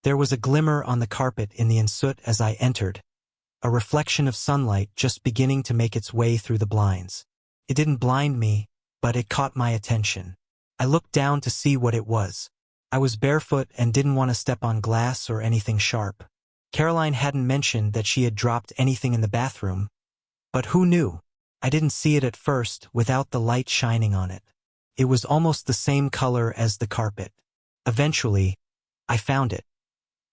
There was a glimmer on the carpet in the ensuite as I entered, a reflection of sunlight just beginning to make its way through the blinds. It didn't blind me, but it caught my attention. I looked down to see what it was. I was barefoot and didn't want to step on glass or anything sharp. Caroline hadn't mentioned that she had dropped anything in the bathroom, but who knew? I didn't see it at first without the light shining on it. It was almost the same color as the carpet. Eventually, I found it.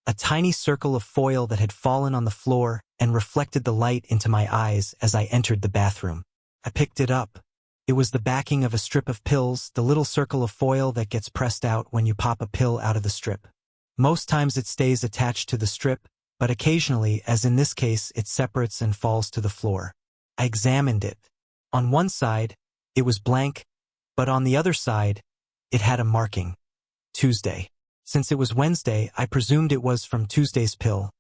A tiny circle of foil that had fallen on the floor and reflected the light into my eyes as I entered the bathroom. I picked it up. It was the backing of a strip of pills, the little circle of foil that gets pressed out when you pop a pill out of the strip. Most times it stays attached to the strip, but occasionally, as in this case, it separates and falls to the floor. I examined it. On one side, it was blank, but on the other side, it had a marking. Tuesday. Since it was Wednesday, I presumed it was from Tuesday's pill,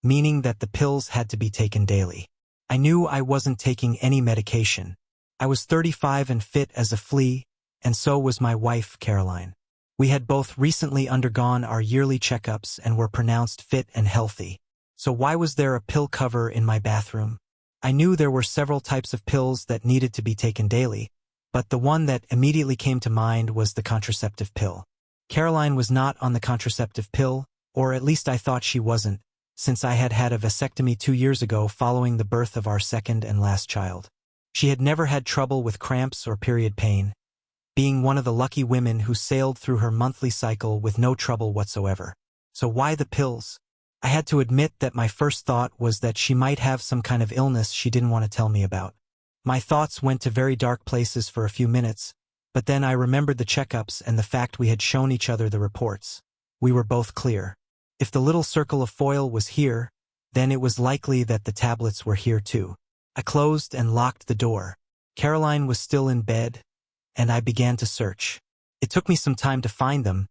meaning that the pills had to be taken daily. I knew I wasn't taking any medication. I was 35 and fit as a flea, and so was my wife, Caroline. We had both recently undergone our yearly checkups and were pronounced fit and healthy. So why was there a pill cover in my bathroom? I knew there were several types of pills that needed to be taken daily, but the one that immediately came to mind was the contraceptive pill. Caroline was not on the contraceptive pill, or at least I thought she wasn't, since I had had a vasectomy 2 years ago following the birth of our second and last child. She had never had trouble with cramps or period pain, being one of the lucky women who sailed through her monthly cycle with no trouble whatsoever. So why the pills? I had to admit that my first thought was that she might have some kind of illness she didn't want to tell me about. My thoughts went to very dark places for a few minutes, but then I remembered the checkups and the fact we had shown each other the reports. We were both clear. If the little circle of foil was here, then it was likely that the tablets were here too. I closed and locked the door. Caroline was still in bed, and I began to search. It took me some time to find them,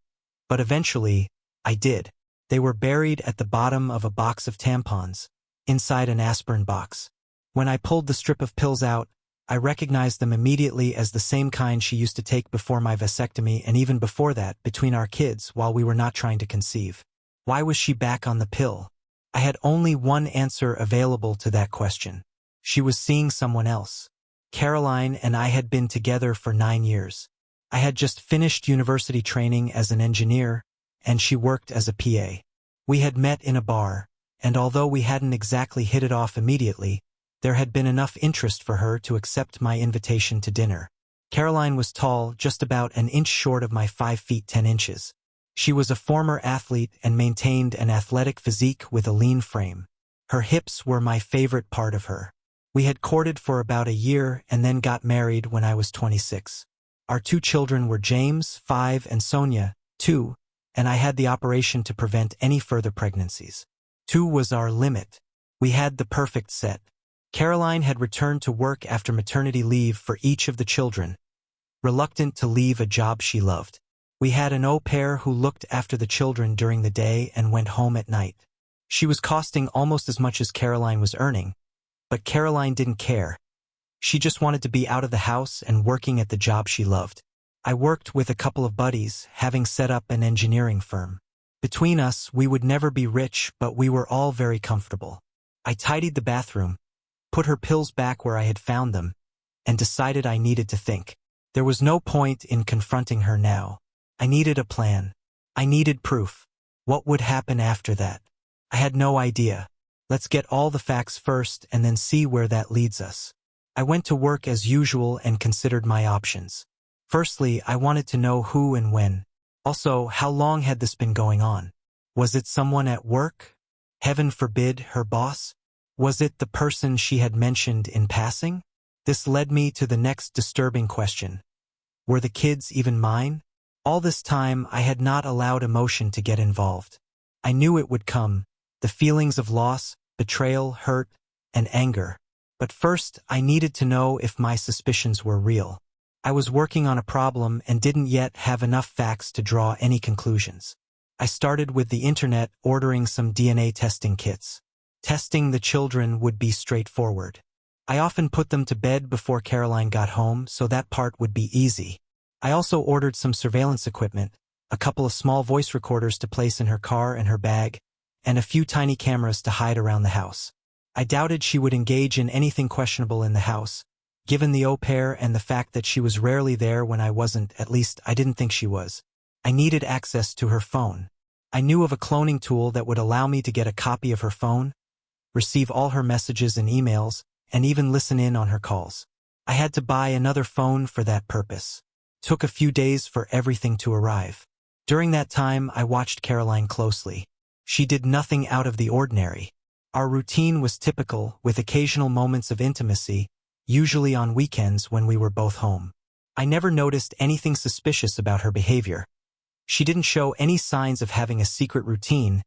but eventually, I did. They were buried at the bottom of a box of tampons, inside an aspirin box. When I pulled the strip of pills out, I recognized them immediately as the same kind she used to take before my vasectomy and even before that, between our kids, while we were not trying to conceive. Why was she back on the pill? I had only one answer available to that question. She was seeing someone else. Caroline and I had been together for 9 years. I had just finished university training as an engineer, and she worked as a PA. We had met in a bar, and although we hadn't exactly hit it off immediately, there had been enough interest for her to accept my invitation to dinner. Caroline was tall, just about an inch short of my 5 feet 10 inches. She was a former athlete and maintained an athletic physique with a lean frame. Her hips were my favorite part of her. We had courted for about a year and then got married when I was 26. Our 2 children were James, 5, and Sonia, 2, and I had the operation to prevent any further pregnancies. 2 was our limit. We had the perfect set. Caroline had returned to work after maternity leave for each of the children, reluctant to leave a job she loved. We had an au pair who looked after the children during the day and went home at night. She was costing almost as much as Caroline was earning, but Caroline didn't care. She just wanted to be out of the house and working at the job she loved. I worked with a couple of buddies, having set up an engineering firm. Between us, we would never be rich, but we were all very comfortable. I tidied the bathroom, put her pills back where I had found them, and decided I needed to think. There was no point in confronting her now. I needed a plan. I needed proof. What would happen after that? I had no idea. Let's get all the facts first and then see where that leads us. I went to work as usual and considered my options. Firstly, I wanted to know who and when. Also, how long had this been going on? Was it someone at work? Heaven forbid, her boss? Was it the person she had mentioned in passing? This led me to the next disturbing question. Were the kids even mine? All this time, I had not allowed emotion to get involved. I knew it would come, the feelings of loss, betrayal, hurt, and anger. But first, I needed to know if my suspicions were real. I was working on a problem and didn't yet have enough facts to draw any conclusions. I started with the internet, ordering some DNA testing kits. Testing the children would be straightforward. I often put them to bed before Caroline got home, so that part would be easy. I also ordered some surveillance equipment, a couple of small voice recorders to place in her car and her bag, and a few tiny cameras to hide around the house. I doubted she would engage in anything questionable in the house, given the au pair and the fact that she was rarely there when I wasn't. At least I didn't think she was. I needed access to her phone. I knew of a cloning tool that would allow me to get a copy of her phone, receive all her messages and emails, and even listen in on her calls. I had to buy another phone for that purpose. Took a few days for everything to arrive. During that time, I watched Caroline closely. She did nothing out of the ordinary. Our routine was typical, with occasional moments of intimacy, usually on weekends when we were both home. I never noticed anything suspicious about her behavior. She didn't show any signs of having a secret routine,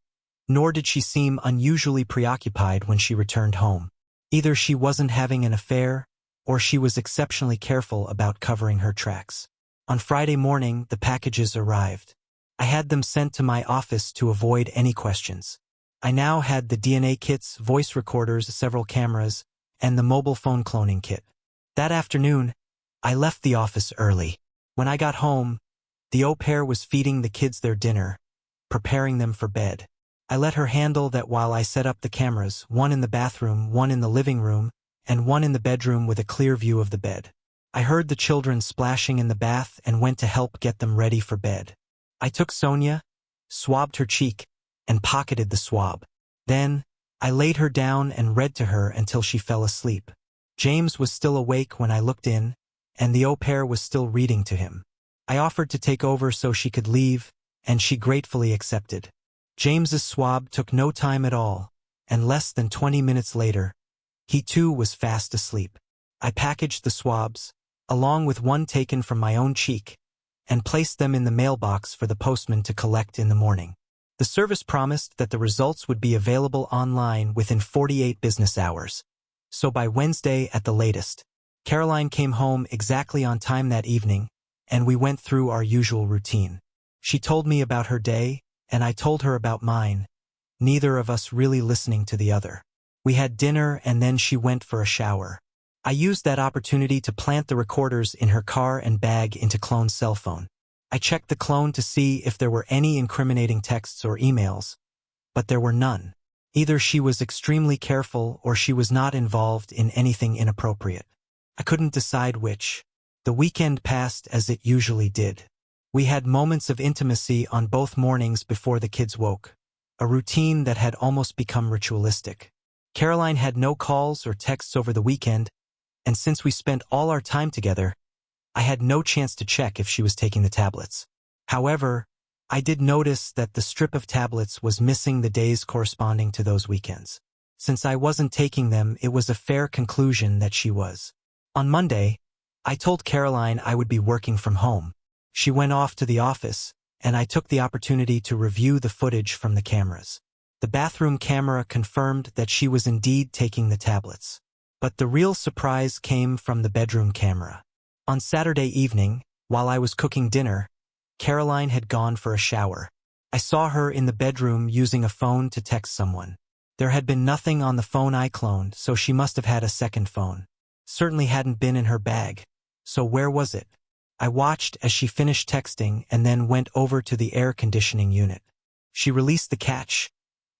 nor did she seem unusually preoccupied when she returned home. Either she wasn't having an affair, or she was exceptionally careful about covering her tracks. On Friday morning, the packages arrived. I had them sent to my office to avoid any questions. I now had the DNA kits, voice recorders, several cameras, and the mobile phone cloning kit. That afternoon, I left the office early. When I got home, the au pair was feeding the kids their dinner, preparing them for bed. I let her handle that while I set up the cameras, one in the bathroom, one in the living room, and one in the bedroom with a clear view of the bed. I heard the children splashing in the bath and went to help get them ready for bed. I took Sonia, swabbed her cheek, and pocketed the swab. Then, I laid her down and read to her until she fell asleep. James was still awake when I looked in, and the au pair was still reading to him. I offered to take over so she could leave, and she gratefully accepted. James's swab took no time at all, and less than 20 minutes later, he too was fast asleep. I packaged the swabs, along with one taken from my own cheek, and placed them in the mailbox for the postman to collect in the morning. The service promised that the results would be available online within 48 business hours. So by Wednesday at the latest, Caroline came home exactly on time that evening, and we went through our usual routine. She told me about her day, and I told her about mine, neither of us really listening to the other. We had dinner and then she went for a shower. I used that opportunity to plant the recorders in her car and bag into Clone's cell phone. I checked the clone to see if there were any incriminating texts or emails, but there were none. Either she was extremely careful or she was not involved in anything inappropriate. I couldn't decide which. The weekend passed as it usually did. We had moments of intimacy on both mornings before the kids woke, a routine that had almost become ritualistic. Caroline had no calls or texts over the weekend, and since we spent all our time together, I had no chance to check if she was taking the tablets. However, I did notice that the strip of tablets was missing the days corresponding to those weekends. Since I wasn't taking them, it was a fair conclusion that she was. On Monday, I told Caroline I would be working from home. She went off to the office, and I took the opportunity to review the footage from the cameras. The bathroom camera confirmed that she was indeed taking the tablets. But the real surprise came from the bedroom camera. On Saturday evening, while I was cooking dinner, Caroline had gone for a shower. I saw her in the bedroom using a phone to text someone. There had been nothing on the phone I cloned, so she must have had a second phone. Certainly hadn't been in her bag. So where was it? I watched as she finished texting and then went over to the air conditioning unit. She released the catch,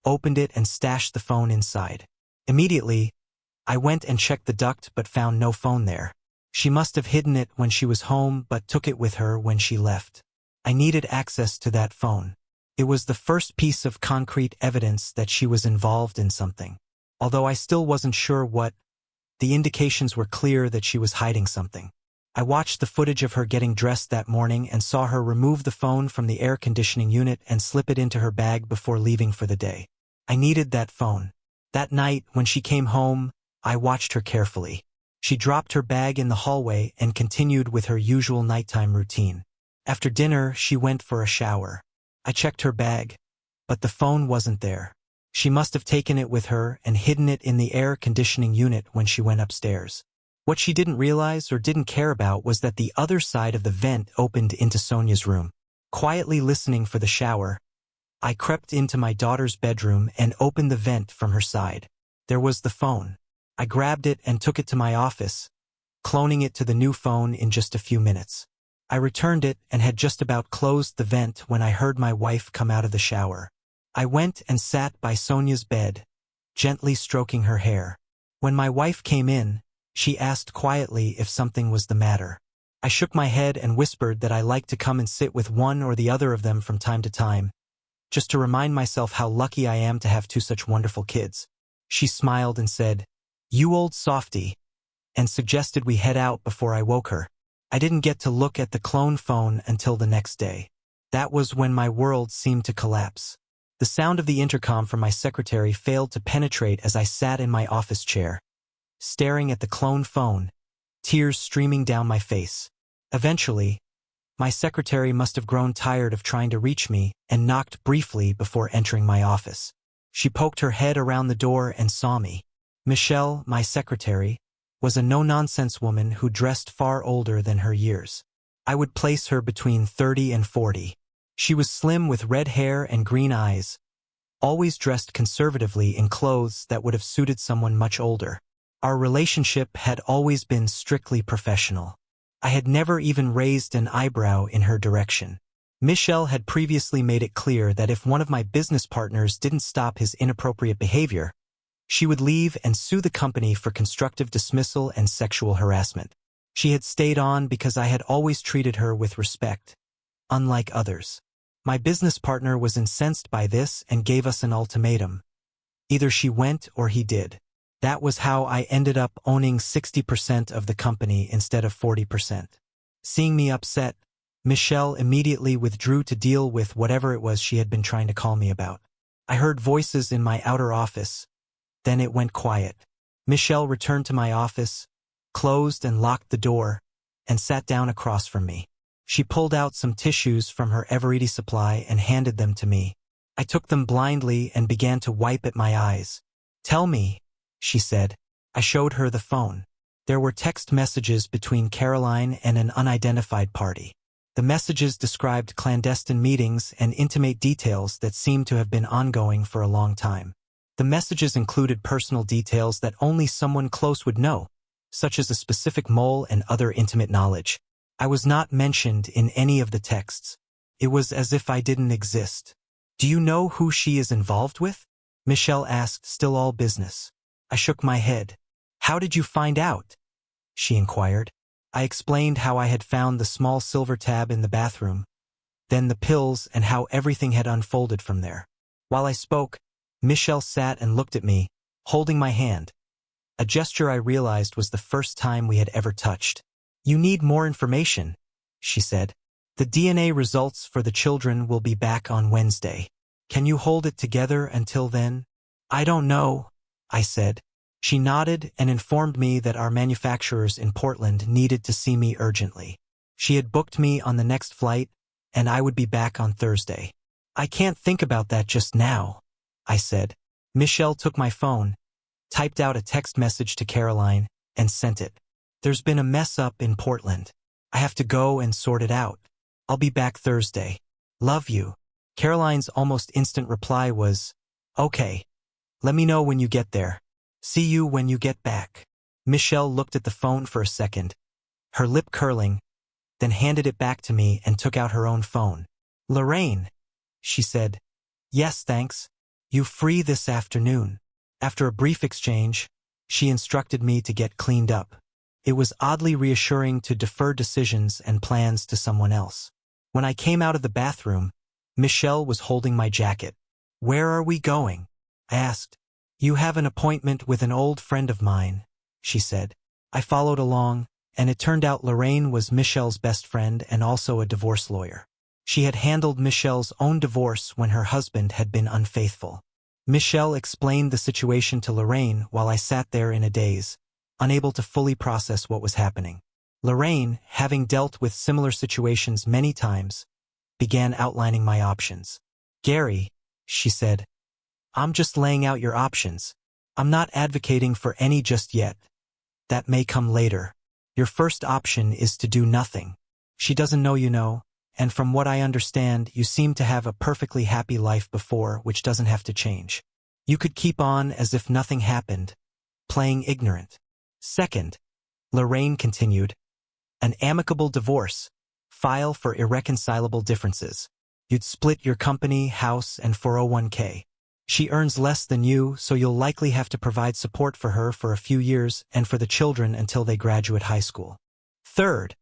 opened it and stashed the phone inside. Immediately, I went and checked the duct but found no phone there. She must have hidden it when she was home but took it with her when she left. I needed access to that phone. It was the first piece of concrete evidence that she was involved in something. Although I still wasn't sure what, the indications were clear that she was hiding something. I watched the footage of her getting dressed that morning and saw her remove the phone from the air conditioning unit and slip it into her bag before leaving for the day. I needed that phone. That night, when she came home, I watched her carefully. She dropped her bag in the hallway and continued with her usual nighttime routine. After dinner, she went for a shower. I checked her bag, but the phone wasn't there. She must have taken it with her and hidden it in the air conditioning unit when she went upstairs. What she didn't realize or didn't care about was that the other side of the vent opened into Sonia's room. Quietly listening for the shower, I crept into my daughter's bedroom and opened the vent from her side. There was the phone. I grabbed it and took it to my office, cloning it to the new phone in just a few minutes. I returned it and had just about closed the vent when I heard my wife come out of the shower. I went and sat by Sonia's bed, gently stroking her hair. When my wife came in, she asked quietly if something was the matter. I shook my head and whispered that I liked to come and sit with one or the other of them from time to time, just to remind myself how lucky I am to have two such wonderful kids. She smiled and said, "You old softy," and suggested we head out before I woke her. I didn't get to look at the clone phone until the next day. That was when my world seemed to collapse. The sound of the intercom from my secretary failed to penetrate as I sat in my office chair, staring at the clone phone, tears streaming down my face. Eventually, my secretary must have grown tired of trying to reach me and knocked briefly before entering my office. She poked her head around the door and saw me. Michelle, my secretary, was a no-nonsense woman who dressed far older than her years. I would place her between 30 and 40. She was slim with red hair and green eyes, always dressed conservatively in clothes that would have suited someone much older. Our relationship had always been strictly professional. I had never even raised an eyebrow in her direction. Michelle had previously made it clear that if one of my business partners didn't stop his inappropriate behavior, she would leave and sue the company for constructive dismissal and sexual harassment. She had stayed on because I had always treated her with respect, unlike others. My business partner was incensed by this and gave us an ultimatum. Either she went or he did. That was how I ended up owning 60% of the company instead of 40%. Seeing me upset, Michelle immediately withdrew to deal with whatever it was she had been trying to call me about. I heard voices in my outer office. Then it went quiet. Michelle returned to my office, closed and locked the door, and sat down across from me. She pulled out some tissues from her ever-ready supply and handed them to me. I took them blindly and began to wipe at my eyes. "Tell me," she said. I showed her the phone. There were text messages between Caroline and an unidentified party. The messages described clandestine meetings and intimate details that seemed to have been ongoing for a long time. The messages included personal details that only someone close would know, such as a specific mole and other intimate knowledge. I was not mentioned in any of the texts. It was as if I didn't exist. "Do you know who she is involved with?" Michelle asked, still all business. I shook my head. "How did you find out?" she inquired. I explained how I had found the small silver tab in the bathroom, then the pills and how everything had unfolded from there. While I spoke, Michelle sat and looked at me, holding my hand, a gesture I realized was the first time we had ever touched. "You need more information," she said. "The DNA results for the children will be back on Wednesday. Can you hold it together until then?" "I don't know," I said. She nodded and informed me that our manufacturers in Portland needed to see me urgently. She had booked me on the next flight, and I would be back on Thursday. "I can't think about that just now," I said. Michelle took my phone, typed out a text message to Caroline, and sent it. "There's been a mess up in Portland. I have to go and sort it out. I'll be back Thursday. Love you." Caroline's almost instant reply was, "Okay. Let me know when you get there. See you when you get back." Michelle looked at the phone for a second, her lip curling, then handed it back to me and took out her own phone. "Lorraine," she said. "Yes, thanks. You free this afternoon?" After a brief exchange, she instructed me to get cleaned up. It was oddly reassuring to defer decisions and plans to someone else. When I came out of the bathroom, Michelle was holding my jacket. "Where are we going?" I asked. "You have an appointment with an old friend of mine," she said. I followed along, and it turned out Lorraine was Michelle's best friend and also a divorce lawyer. She had handled Michelle's own divorce when her husband had been unfaithful. Michelle explained the situation to Lorraine while I sat there in a daze, unable to fully process what was happening. Lorraine, having dealt with similar situations many times, began outlining my options. "Gary," she said, "I'm just laying out your options. I'm not advocating for any just yet. That may come later. Your first option is to do nothing. She doesn't know you know, and from what I understand, you seem to have a perfectly happy life before, which doesn't have to change. You could keep on as if nothing happened, playing ignorant. Second," Lorraine continued, "an amicable divorce, file for irreconcilable differences. You'd split your company, house, and 401k. She earns less than you, so you'll likely have to provide support for her for a few years and for the children until they graduate high school. Third,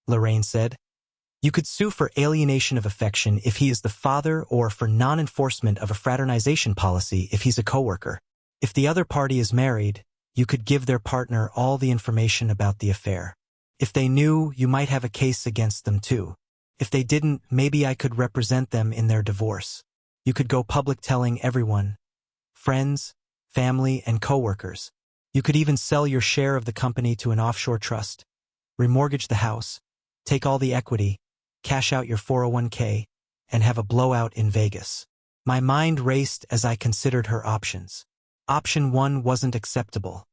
Lorraine said, you could sue for alienation of affection if he is the father or for non-enforcement of a fraternization policy if he's a coworker. If the other party is married, you could give their partner all the information about the affair. If they knew, you might have a case against them too. If they didn't, maybe I could represent them in their divorce. You could go public telling everyone, friends, family, and coworkers. You could even sell your share of the company to an offshore trust, remortgage the house, take all the equity, cash out your 401k, and have a blowout in Vegas. My mind raced as I considered her options. Option 1 wasn't acceptable.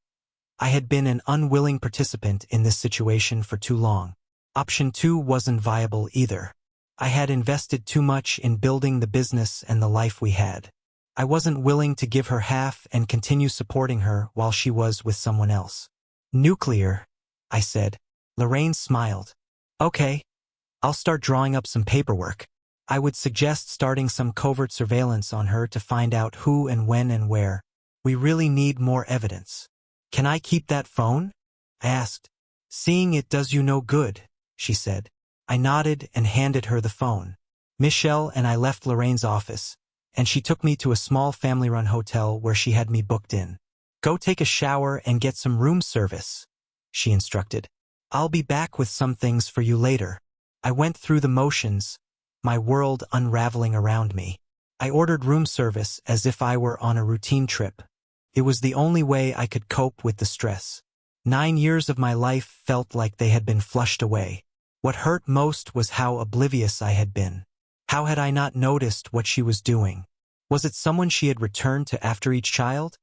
I had been an unwilling participant in this situation for too long. Option 2 wasn't viable either. I had invested too much in building the business and the life we had. I wasn't willing to give her half and continue supporting her while she was with someone else. Nuclear, I said. Lorraine smiled. Okay. I'll start drawing up some paperwork. I would suggest starting some covert surveillance on her to find out who and when and where. We really need more evidence. Can I keep that phone? I asked. Seeing it does you no good, she said. I nodded and handed her the phone. Michelle and I left Lorraine's office, and she took me to a small family-run hotel where she had me booked in. Go take a shower and get some room service, she instructed. I'll be back with some things for you later. I went through the motions, my world unraveling around me. I ordered room service as if I were on a routine trip. It was the only way I could cope with the stress. 9 years of my life felt like they had been flushed away. What hurt most was how oblivious I had been. How had I not noticed what she was doing? Was it someone she had returned to after each child?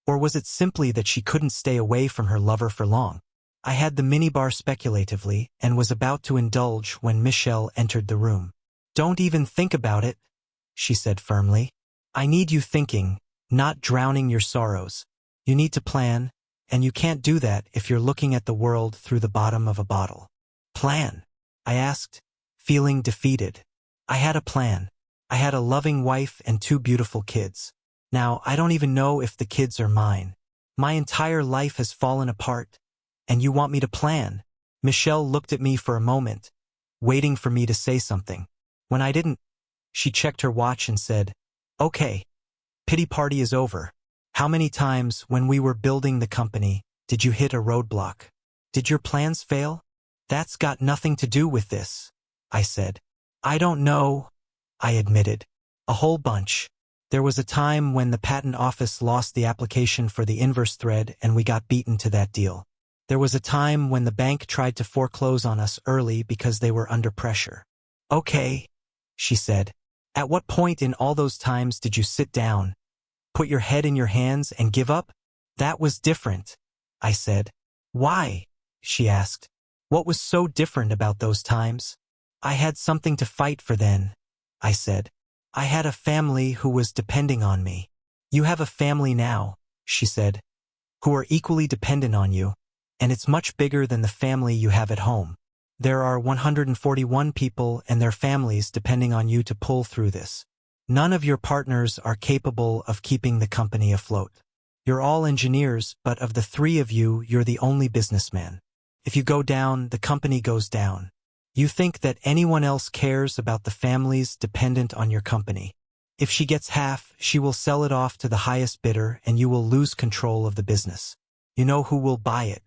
Or was it simply that she couldn't stay away from her lover for long? I had the minibar speculatively and was about to indulge when Michelle entered the room. Don't even think about it, she said firmly. I need you thinking, not drowning your sorrows. You need to plan, and you can't do that if you're looking at the world through the bottom of a bottle. Plan? I asked, feeling defeated. I had a plan. I had a loving wife and 2 beautiful kids. Now, I don't even know if the kids are mine. My entire life has fallen apart. And you want me to plan? Michelle looked at me for a moment, waiting for me to say something. When I didn't, she checked her watch and said, Okay, pity party is over. How many times when we were building the company did you hit a roadblock? Did your plans fail? That's got nothing to do with this, I said. I don't know, I admitted. A whole bunch. There was a time when the patent office lost the application for the inverse thread and we got beaten to that deal. There was a time when the bank tried to foreclose on us early because they were under pressure. Okay, she said. At what point in all those times did you sit down, put your head in your hands and give up? That was different, I said. Why? She asked. What was so different about those times? I had something to fight for then, I said. I had a family who was depending on me. You have a family now, she said, who are equally dependent on you. And it's much bigger than the family you have at home. There are 141 people and their families depending on you to pull through this. None of your partners are capable of keeping the company afloat. You're all engineers, but of the 3 of you, you're the only businessman. If you go down, the company goes down. You think that anyone else cares about the families dependent on your company. If she gets half, she will sell it off to the highest bidder and you will lose control of the business. You know who will buy it.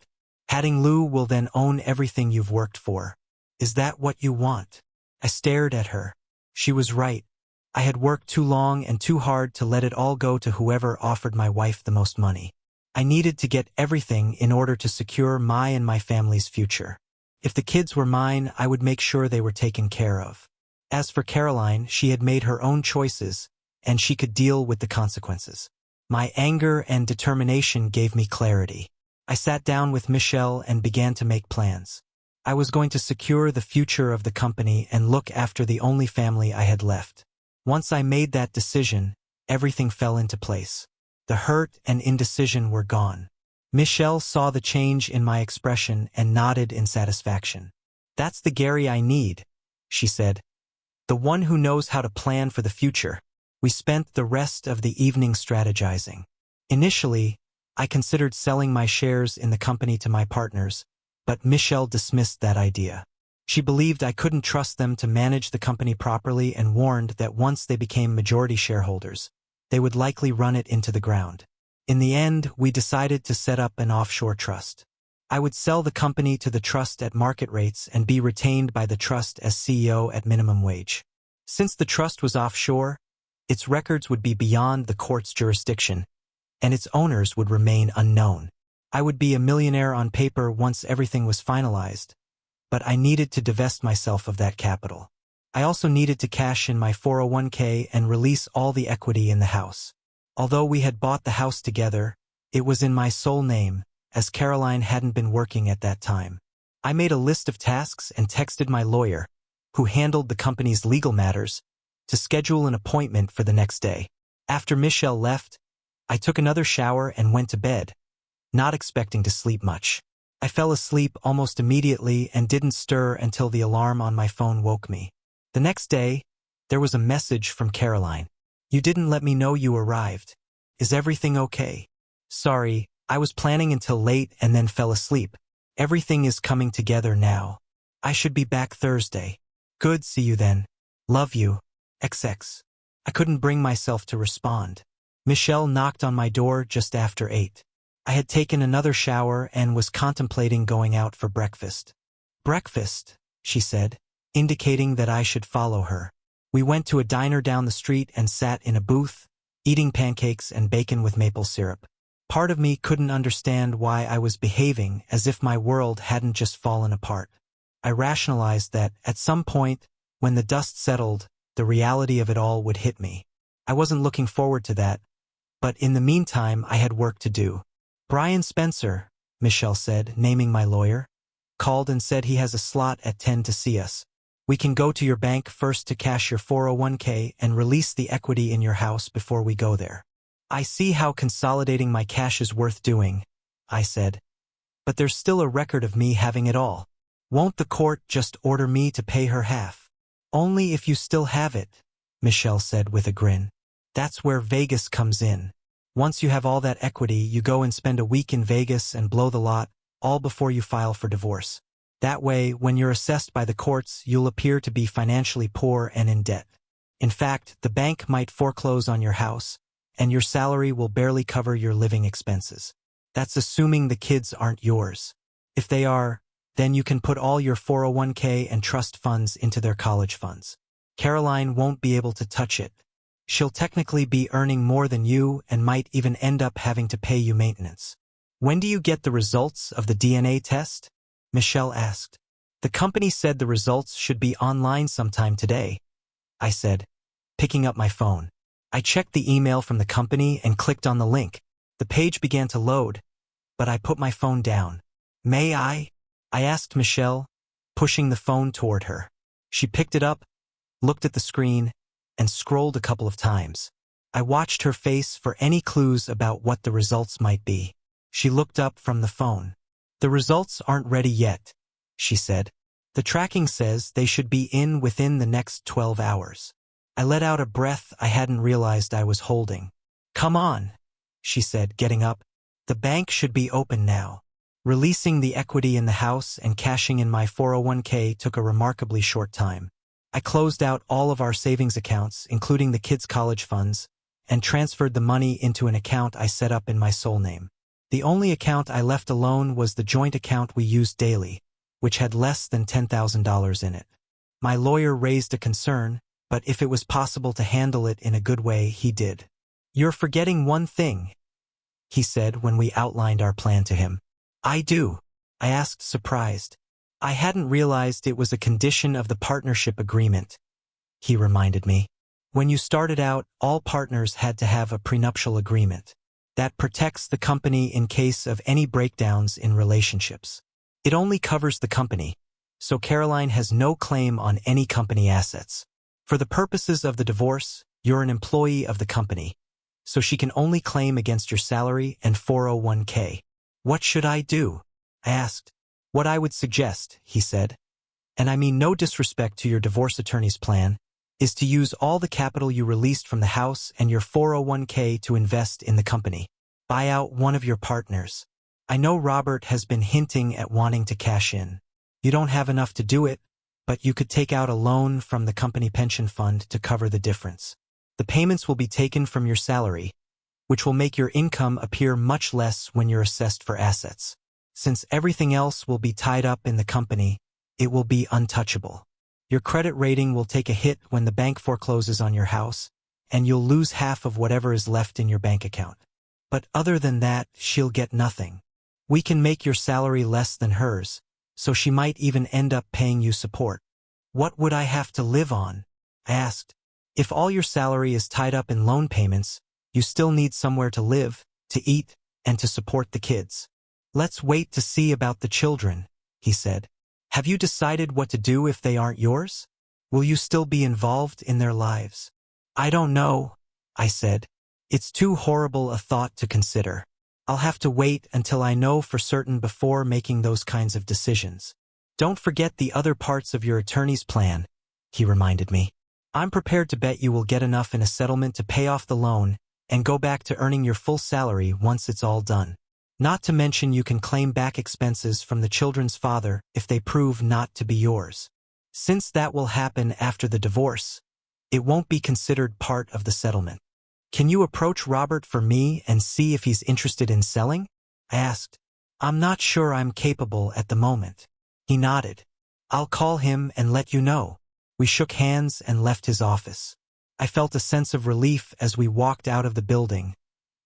Hatting Lou will then own everything you've worked for. Is that what you want? I stared at her. She was right. I had worked too long and too hard to let it all go to whoever offered my wife the most money. I needed to get everything in order to secure my and my family's future. If the kids were mine, I would make sure they were taken care of. As for Caroline, she had made her own choices, and she could deal with the consequences. My anger and determination gave me clarity. I sat down with Michelle and began to make plans. I was going to secure the future of the company and look after the only family I had left. Once I made that decision, everything fell into place. The hurt and indecision were gone. Michelle saw the change in my expression and nodded in satisfaction. That's the Gary I need, she said. The one who knows how to plan for the future. We spent the rest of the evening strategizing. Initially, I considered selling my shares in the company to my partners, but Michelle dismissed that idea. She believed I couldn't trust them to manage the company properly and warned that once they became majority shareholders, they would likely run it into the ground. In the end, we decided to set up an offshore trust. I would sell the company to the trust at market rates and be retained by the trust as CEO at minimum wage. Since the trust was offshore, its records would be beyond the court's jurisdiction, and its owners would remain unknown. I would be a millionaire on paper once everything was finalized, but I needed to divest myself of that capital. I also needed to cash in my 401k and release all the equity in the house. Although we had bought the house together, it was in my sole name, as Caroline hadn't been working at that time. I made a list of tasks and texted my lawyer, who handled the company's legal matters, to schedule an appointment for the next day. After Michelle left, I took another shower and went to bed, not expecting to sleep much. I fell asleep almost immediately and didn't stir until the alarm on my phone woke me. The next day, there was a message from Caroline. You didn't let me know you arrived. Is everything okay? Sorry, I was planning until late and then fell asleep. Everything is coming together now. I should be back Thursday. Good, see you then. Love you. XX. I couldn't bring myself to respond. Michelle knocked on my door just after 8. I had taken another shower and was contemplating going out for breakfast. Breakfast, she said, indicating that I should follow her. We went to a diner down the street and sat in a booth, eating pancakes and bacon with maple syrup. Part of me couldn't understand why I was behaving as if my world hadn't just fallen apart. I rationalized that, at some point, when the dust settled, the reality of it all would hit me. I wasn't looking forward to that, but in the meantime I had work to do. Brian Spencer, Michelle said, naming my lawyer, called and said he has a slot at 10 to see us. We can go to your bank first to cash your 401k and release the equity in your house before we go there. I see how consolidating my cash is worth doing, I said. But there's still a record of me having it all. Won't the court just order me to pay her half? Only if you still have it, Michelle said with a grin. That's where Vegas comes in. Once you have all that equity, you go and spend a week in Vegas and blow the lot, all before you file for divorce. That way, when you're assessed by the courts, you'll appear to be financially poor and in debt. In fact, the bank might foreclose on your house, and your salary will barely cover your living expenses. That's assuming the kids aren't yours. If they are, then you can put all your 401k and trust funds into their college funds. Caroline won't be able to touch it. She'll technically be earning more than you and might even end up having to pay you maintenance. When do you get the results of the DNA test? Michelle asked. The company said the results should be online sometime today, I said, picking up my phone. I checked the email from the company and clicked on the link. The page began to load, but I put my phone down. May I? I asked Michelle, pushing the phone toward her. She picked it up, looked at the screen, and scrolled a couple of times. I watched her face for any clues about what the results might be. She looked up from the phone. The results aren't ready yet, she said. The tracking says they should be in within the next 12 hours. I let out a breath I hadn't realized I was holding. Come on, she said, getting up. The bank should be open now. Releasing the equity in the house and cashing in my 401k took a remarkably short time. I closed out all of our savings accounts, including the kids' college funds, and transferred the money into an account I set up in my sole name. The only account I left alone was the joint account we used daily, which had less than $10,000 in it. My lawyer raised a concern, but if it was possible to handle it in a good way, he did. You're forgetting one thing, he said when we outlined our plan to him. I do, I asked, surprised. I hadn't realized it was a condition of the partnership agreement, he reminded me. When you started out, all partners had to have a prenuptial agreement that protects the company in case of any breakdowns in relationships. It only covers the company, so Caroline has no claim on any company assets. For the purposes of the divorce, you're an employee of the company, so she can only claim against your salary and 401k. What should I do? I asked. What I would suggest, he said. and I mean no disrespect to your divorce attorney's plan, is to use all the capital you released from the house and your 401k to invest in the company. Buy out one of your partners. I know Robert has been hinting at wanting to cash in. You don't have enough to do it, but you could take out a loan from the company pension fund to cover the difference. The payments will be taken from your salary, which will make your income appear much less when you're assessed for assets. Since everything else will be tied up in the company, it will be untouchable. Your credit rating will take a hit when the bank forecloses on your house, and you'll lose half of whatever is left in your bank account. But other than that, she'll get nothing. We can make your salary less than hers, so she might even end up paying you support. What would I have to live on? I asked. If all your salary is tied up in loan payments, you still need somewhere to live, to eat, and to support the kids. Let's wait to see about the children, he said. Have you decided what to do if they aren't yours? Will you still be involved in their lives? I don't know, I said. It's too horrible a thought to consider. I'll have to wait until I know for certain before making those kinds of decisions. Don't forget the other parts of your attorney's plan, he reminded me. I'm prepared to bet you will get enough in a settlement to pay off the loan and go back to earning your full salary once it's all done. Not to mention you can claim back expenses from the children's father if they prove not to be yours. Since that will happen after the divorce, it won't be considered part of the settlement. Can you approach Robert for me and see if he's interested in selling? I asked. I'm not sure I'm capable at the moment. He nodded. I'll call him and let you know. We shook hands and left his office. I felt a sense of relief as we walked out of the building,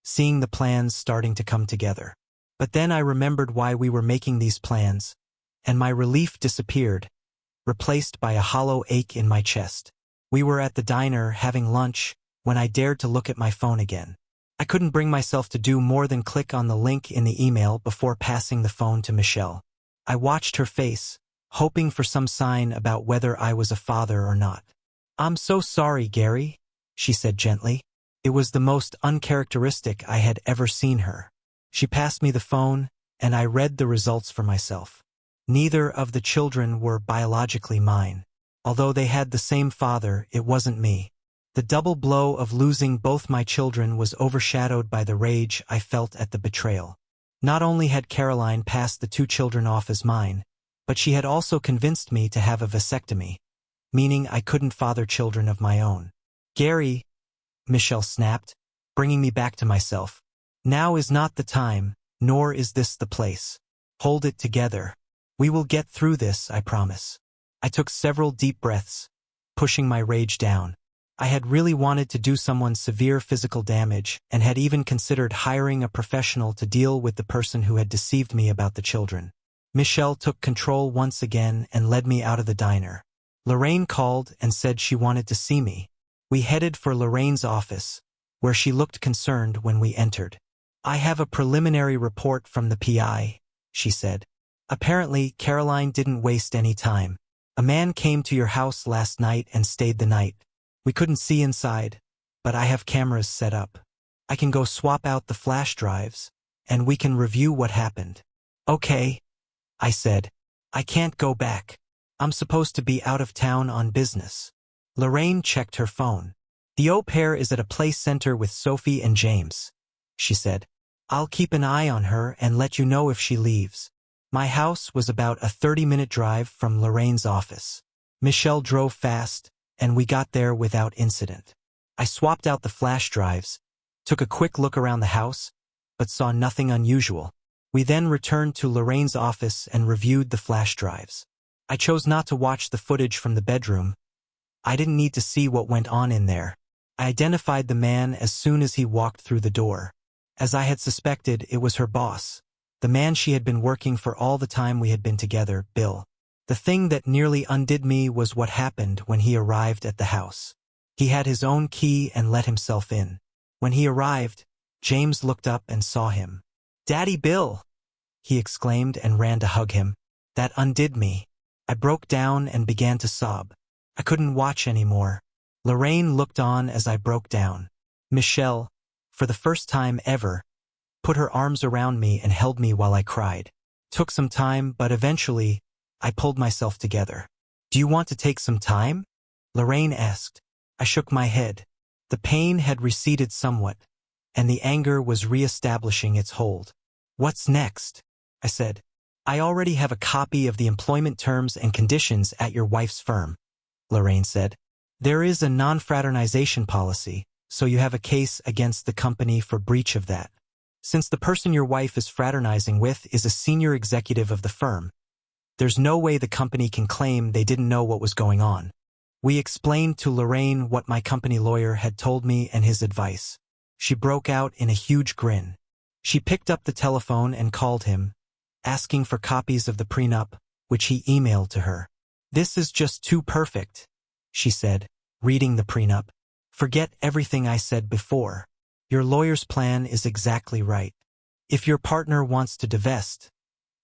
seeing the plans starting to come together. But then I remembered why we were making these plans, and my relief disappeared, replaced by a hollow ache in my chest. We were at the diner having lunch when I dared to look at my phone again. I couldn't bring myself to do more than click on the link in the email before passing the phone to Michelle. I watched her face, hoping for some sign about whether I was a father or not. I'm so sorry, Gary, she said gently. It was the most uncharacteristic I had ever seen her. She passed me the phone, and I read the results for myself. Neither of the children were biologically mine. Although they had the same father, it wasn't me. The double blow of losing both my children was overshadowed by the rage I felt at the betrayal. Not only had Caroline passed the 2 children off as mine, but she had also convinced me to have a vasectomy, meaning I couldn't father children of my own. Gary, Michelle snapped, bringing me back to myself. Now is not the time, nor is this the place. Hold it together. We will get through this, I promise. I took several deep breaths, pushing my rage down. I had really wanted to do someone severe physical damage and had even considered hiring a professional to deal with the person who had deceived me about the children. Michelle took control once again and led me out of the diner. Lorraine called and said she wanted to see me. We headed for Lorraine's office, where she looked concerned when we entered. I have a preliminary report from the PI, she said. Apparently, Caroline didn't waste any time. A man came to your house last night and stayed the night. We couldn't see inside, but I have cameras set up. I can go swap out the flash drives, and we can review what happened. Okay, I said. I can't go back. I'm supposed to be out of town on business. Lorraine checked her phone. The au pair is at a play center with Sophie and James, she said. I'll keep an eye on her and let you know if she leaves. My house was about a 30-minute drive from Lorraine's office. Michelle drove fast, and we got there without incident. I swapped out the flash drives, took a quick look around the house, but saw nothing unusual. We then returned to Lorraine's office and reviewed the flash drives. I chose not to watch the footage from the bedroom. I didn't need to see what went on in there. I identified the man as soon as he walked through the door. As I had suspected, it was her boss, the man she had been working for all the time we had been together, Bill. The thing that nearly undid me was what happened when he arrived at the house. He had his own key and let himself in. When he arrived, James looked up and saw him. "Daddy Bill!" he exclaimed and ran to hug him. That undid me. I broke down and began to sob. I couldn't watch anymore. Lorraine looked on as I broke down. Michelle, for the first time ever, put her arms around me and held me while I cried. Took some time, but eventually, I pulled myself together. Do you want to take some time? Lorraine asked. I shook my head. The pain had receded somewhat, and the anger was re-establishing its hold. What's next? I said. I already have a copy of the employment terms and conditions at your wife's firm, Lorraine said. There is a non-fraternization policy, so you have a case against the company for breach of that. Since the person your wife is fraternizing with is a senior executive of the firm, there's no way the company can claim they didn't know what was going on. We explained to Lorraine what my company lawyer had told me and his advice. She broke out in a huge grin. She picked up the telephone and called him, asking for copies of the prenup, which he emailed to her. This is just too perfect, she said, reading the prenup. Forget everything I said before. Your lawyer's plan is exactly right. If your partner wants to divest,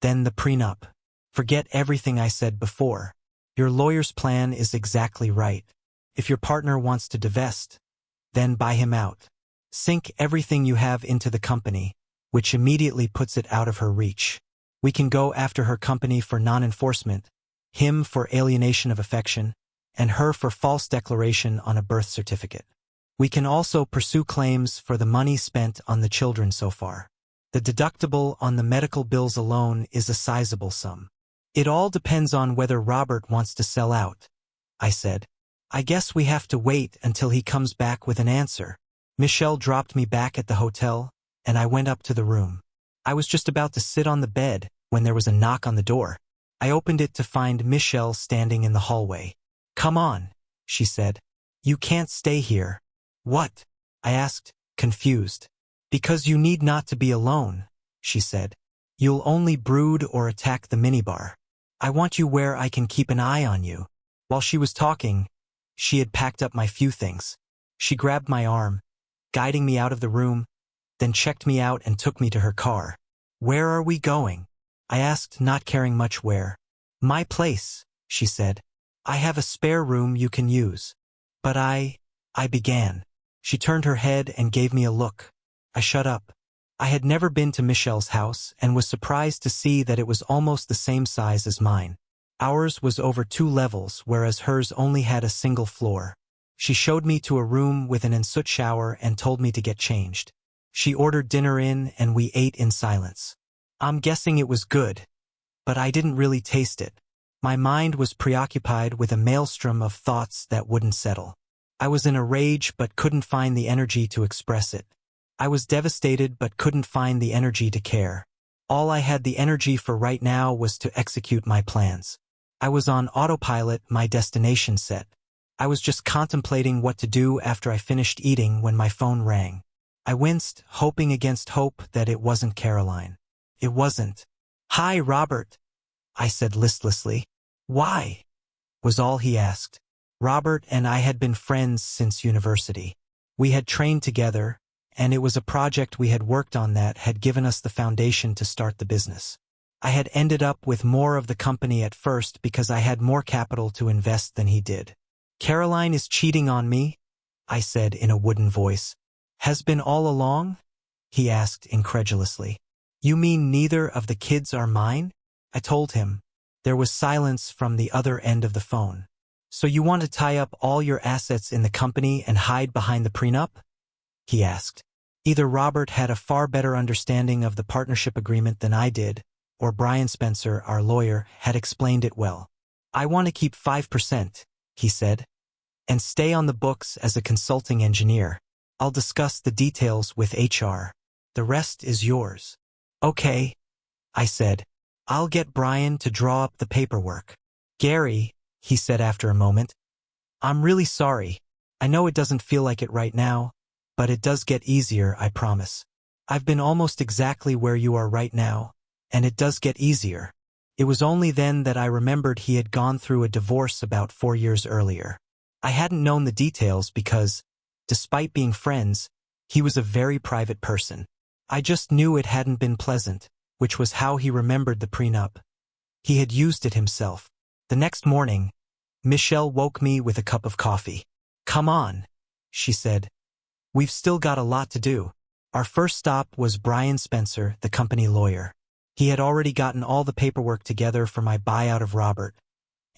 then the prenup. Forget everything I said before. Your lawyer's plan is exactly right. If your partner wants to divest, then buy him out. Sink everything you have into the company, which immediately puts it out of her reach. We can go after her company for non-enforcement, him for alienation of affection, and her for false declaration on a birth certificate. We can also pursue claims for the money spent on the children so far. The deductible on the medical bills alone is a sizable sum. It all depends on whether Robert wants to sell out, I said. I guess we have to wait until he comes back with an answer. Michelle dropped me back at the hotel, and I went up to the room. I was just about to sit on the bed when there was a knock on the door. I opened it to find Michelle standing in the hallway. Come on, she said. You can't stay here. What? I asked, confused. Because you need not to be alone, she said. You'll only brood or attack the minibar. I want you where I can keep an eye on you. While she was talking, she had packed up my few things. She grabbed my arm, guiding me out of the room, then checked me out and took me to her car. Where are we going? I asked, not caring much where. My place, she said. I have a spare room you can use. But I began. She turned her head and gave me a look. I shut up. I had never been to Michelle's house and was surprised to see that it was almost the same size as mine. Ours was over 2 levels, whereas hers only had a single floor. She showed me to a room with an ensuite shower and told me to get changed. She ordered dinner in and we ate in silence. I'm guessing it was good, but I didn't really taste it. My mind was preoccupied with a maelstrom of thoughts that wouldn't settle. I was in a rage but couldn't find the energy to express it. I was devastated but couldn't find the energy to care. All I had the energy for right now was to execute my plans. I was on autopilot, my destination set. I was just contemplating what to do after I finished eating when my phone rang. I winced, hoping against hope that it wasn't Caroline. It wasn't. Hi, Robert, I said listlessly. Why? Was all he asked. Robert and I had been friends since university. We had trained together, and it was a project we had worked on that had given us the foundation to start the business. I had ended up with more of the company at first because I had more capital to invest than he did. Caroline is cheating on me, I said in a wooden voice. Has been all along? He asked incredulously. You mean neither of the kids are mine? I told him. There was silence from the other end of the phone. So you want to tie up all your assets in the company and hide behind the prenup? He asked. Either Robert had a far better understanding of the partnership agreement than I did, or Brian Spencer, our lawyer, had explained it well. I want to keep 5%, he said, and stay on the books as a consulting engineer. I'll discuss the details with HR. The rest is yours. Okay, I said. I'll get Brian to draw up the paperwork. Gary, he said after a moment, I'm really sorry. I know it doesn't feel like it right now, but it does get easier, I promise. I've been almost exactly where you are right now, and it does get easier. It was only then that I remembered he had gone through a divorce about 4 years earlier. I hadn't known the details because, despite being friends, he was a very private person. I just knew it hadn't been pleasant, which was how he remembered the prenup. He had used it himself. The next morning, Michelle woke me with a cup of coffee. Come on, she said. We've still got a lot to do. Our first stop was Brian Spencer, the company lawyer. He had already gotten all the paperwork together for my buyout of Robert,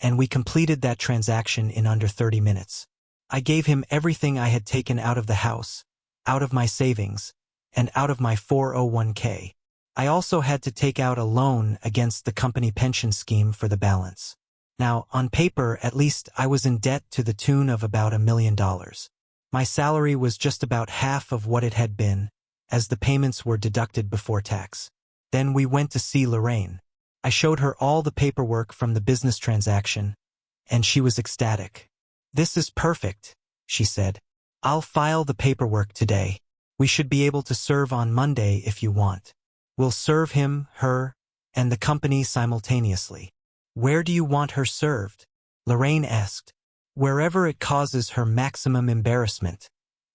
and we completed that transaction in under 30 minutes. I gave him everything I had taken out of the house, out of my savings, and out of my 401k. I also had to take out a loan against the company pension scheme for the balance. Now, on paper, at least I was in debt to the tune of about $1 million. My salary was just about half of what it had been, as the payments were deducted before tax. Then we went to see Lorraine. I showed her all the paperwork from the business transaction, and she was ecstatic. "This is perfect," she said. "I'll file the paperwork today. We should be able to serve on Monday if you want. We'll serve him, her, and the company simultaneously." "Where do you want her served?" Lorraine asked. "Wherever it causes her maximum embarrassment,"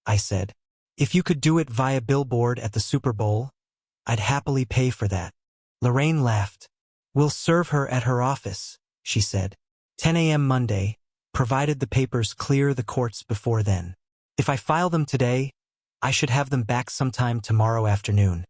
I said. "If you could do it via billboard at the Super Bowl, I'd happily pay for that." Lorraine laughed. "We'll serve her at her office," she said. 10 a.m. Monday, provided the papers clear the courts before then. "If I file them today, I should have them back sometime tomorrow afternoon."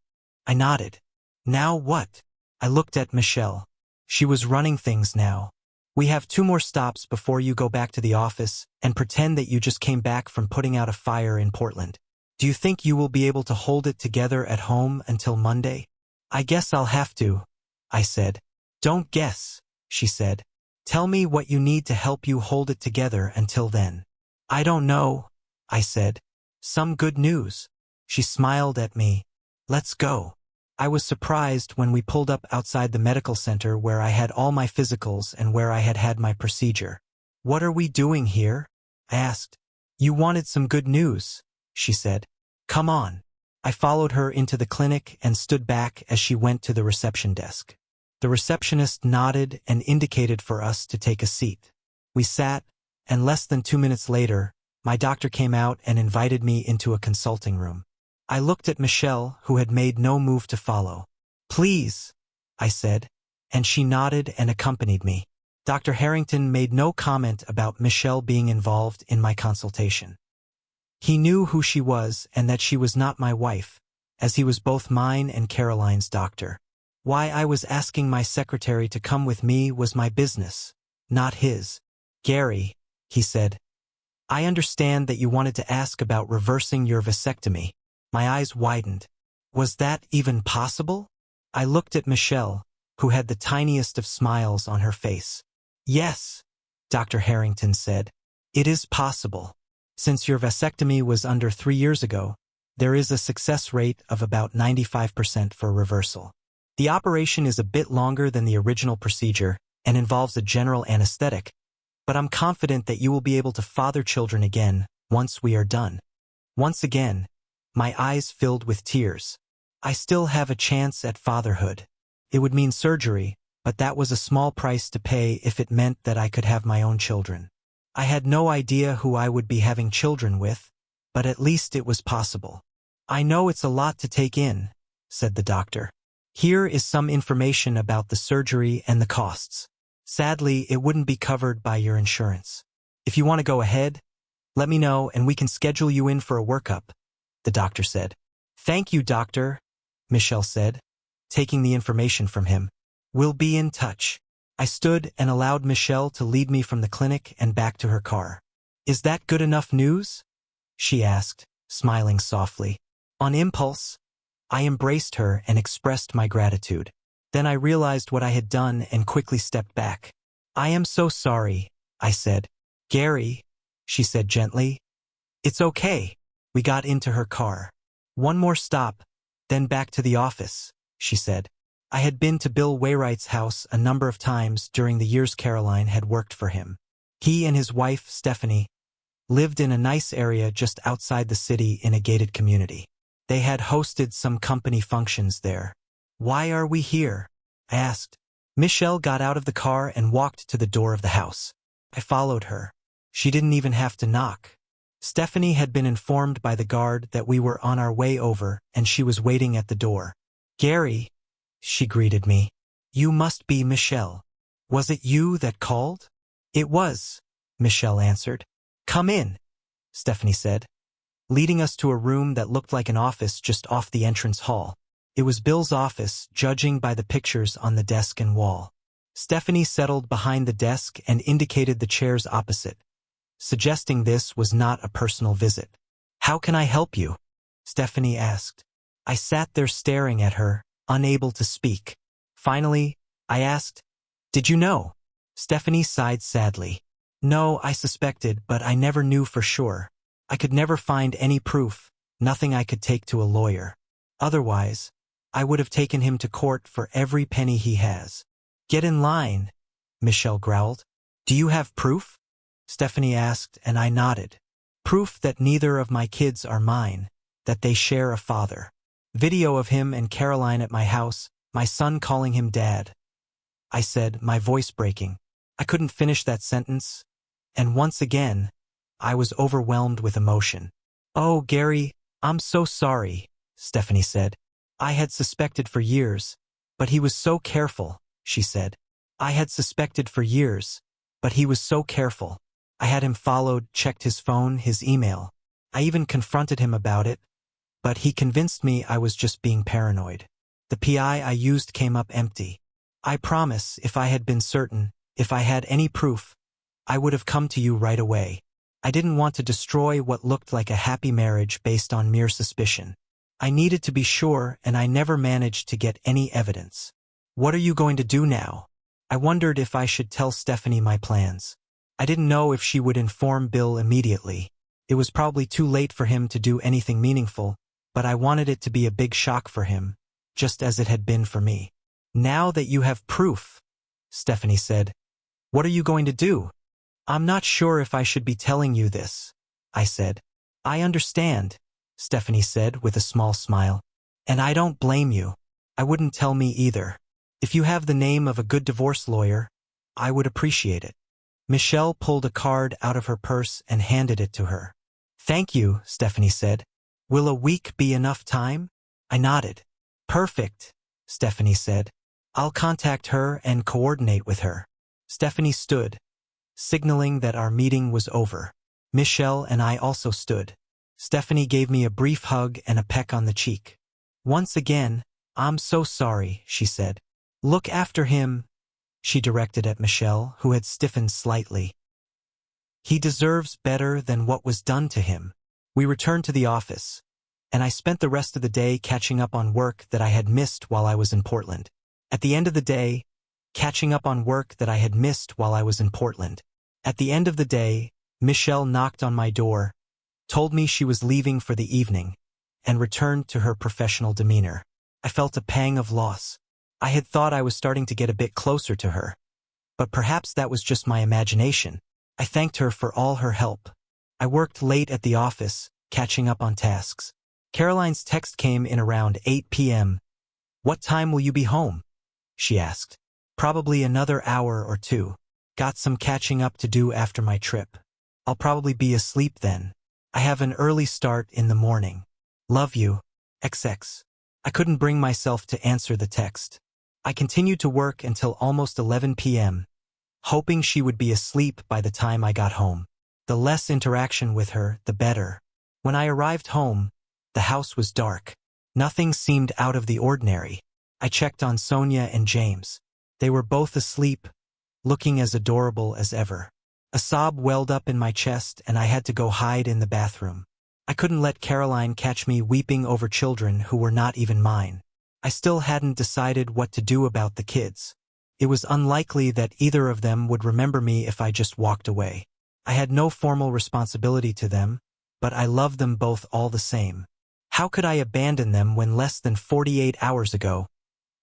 I nodded. "Now what?" I looked at Michelle. She was running things now. "We have 2 more stops before you go back to the office and pretend that you just came back from putting out a fire in Portland. Do you think you will be able to hold it together at home until Monday?" "I guess I'll have to," I said. "Don't guess," she said. "Tell me what you need to help you hold it together until then." "I don't know," I said. "Some good news." She smiled at me. "Let's go." I was surprised when we pulled up outside the medical center where I had all my physicals and where I had had my procedure. "What are we doing here?" I asked. "You wanted some good news," she said. "Come on." I followed her into the clinic and stood back as she went to the reception desk. The receptionist nodded and indicated for us to take a seat. We sat, and less than 2 minutes later, my doctor came out and invited me into a consulting room. I looked at Michelle, who had made no move to follow. "Please," I said, and she nodded and accompanied me. Dr. Harrington made no comment about Michelle being involved in my consultation. He knew who she was and that she was not my wife, as he was both mine and Caroline's doctor. Why I was asking my secretary to come with me was my business, not his. "Gary," he said, "I understand that you wanted to ask about reversing your vasectomy." My eyes widened. Was that even possible? I looked at Michelle, who had the tiniest of smiles on her face. "Yes," Dr. Harrington said, "it is possible. Since your vasectomy was under 3 years ago, there is a success rate of about 95% for reversal. The operation is a bit longer than the original procedure and involves a general anesthetic, but I'm confident that you will be able to father children again once we are done." Once again, my eyes filled with tears. I still have a chance at fatherhood. It would mean surgery, but that was a small price to pay if it meant that I could have my own children. I had no idea who I would be having children with, but at least it was possible. "I know it's a lot to take in," said the doctor. "Here is some information about the surgery and the costs. Sadly, it wouldn't be covered by your insurance. If you want to go ahead, let me know and we can schedule you in for a workup," the doctor said. "Thank you, doctor," Michelle said, taking the information from him. "We'll be in touch." I stood and allowed Michelle to lead me from the clinic and back to her car. "Is that good enough news?" she asked, smiling softly. On impulse, I embraced her and expressed my gratitude. Then I realized what I had done and quickly stepped back. "I am so sorry," I said. "Gary," she said gently. "It's okay." We got into her car. "One more stop, then back to the office," she said. I had been to Bill Wayright's house a number of times during the years Caroline had worked for him. He and his wife, Stephanie, lived in a nice area just outside the city in a gated community. They had hosted some company functions there. "Why are we here?" I asked. Michelle got out of the car and walked to the door of the house. I followed her. She didn't even have to knock. Stephanie had been informed by the guard that we were on our way over and she was waiting at the door. "Gary," she greeted me. "You must be Michelle. Was it you that called?" "It was," Michelle answered. "Come in," Stephanie said, leading us to a room that looked like an office just off the entrance hall. It was Bill's office, judging by the pictures on the desk and wall. Stephanie settled behind the desk and indicated the chairs opposite, suggesting this was not a personal visit. "How can I help you?" Stephanie asked. I sat there staring at her, unable to speak. Finally, I asked, "Did you know?" Stephanie sighed sadly. "No, I suspected, but I never knew for sure. I could never find any proof, nothing I could take to a lawyer. Otherwise, I would have taken him to court for every penny he has." "Get in line," Michelle growled. "Do you have proof?" Stephanie asked, and I nodded. "Proof that neither of my kids are mine, that they share a father. Video of him and Caroline at my house, my son calling him Dad," I said, my voice breaking. I couldn't finish that sentence, and once again, I was overwhelmed with emotion. "Oh, Gary, I'm so sorry," Stephanie said. "I had suspected for years, but he was so careful," she said. "I had suspected for years, but he was so careful. I had him followed, checked his phone, his email. I even confronted him about it, but he convinced me I was just being paranoid. The PI I used came up empty. I promise, if I had been certain, if I had any proof, I would have come to you right away. I didn't want to destroy what looked like a happy marriage based on mere suspicion. I needed to be sure, and I never managed to get any evidence." "What are you going to do now?" I wondered if I should tell Stephanie my plans. I didn't know if she would inform Bill immediately. It was probably too late for him to do anything meaningful, but I wanted it to be a big shock for him, just as it had been for me. "Now that you have proof," Stephanie said, "what are you going to do?" "I'm not sure if I should be telling you this," I said. "I understand," Stephanie said with a small smile. "And I don't blame you. I wouldn't tell me either. If you have the name of a good divorce lawyer, I would appreciate it." Michelle pulled a card out of her purse and handed it to her. "Thank you," Stephanie said. "Will a week be enough time?" I nodded. "Perfect," Stephanie said. "I'll contact her and coordinate with her." Stephanie stood, signaling that our meeting was over. Michelle and I also stood. Stephanie gave me a brief hug and a peck on the cheek. "Once again, I'm so sorry," she said. "Look after him," she directed at Michelle, who had stiffened slightly. "He deserves better than what was done to him." We returned to the office, and I spent the rest of the day catching up on work that I had missed while I was in Portland. At the end of the day, Michelle knocked on my door, told me she was leaving for the evening, and returned to her professional demeanor. I felt a pang of loss. I had thought I was starting to get a bit closer to her, but perhaps that was just my imagination. I thanked her for all her help. I worked late at the office, catching up on tasks. Caroline's text came in around 8 p.m. "What time will you be home?" she asked. "Probably another hour or two. Got some catching up to do after my trip. I'll probably be asleep then. I have an early start in the morning. Love you, XX." I couldn't bring myself to answer the text. I continued to work until almost 11 p.m., hoping she would be asleep by the time I got home. The less interaction with her, the better. When I arrived home, the house was dark. Nothing seemed out of the ordinary. I checked on Sonia and James. They were both asleep, looking as adorable as ever. A sob welled up in my chest, and I had to go hide in the bathroom. I couldn't let Caroline catch me weeping over children who were not even mine. I still hadn't decided what to do about the kids. It was unlikely that either of them would remember me if I just walked away. I had no formal responsibility to them, but I loved them both all the same. How could I abandon them when less than 48 hours ago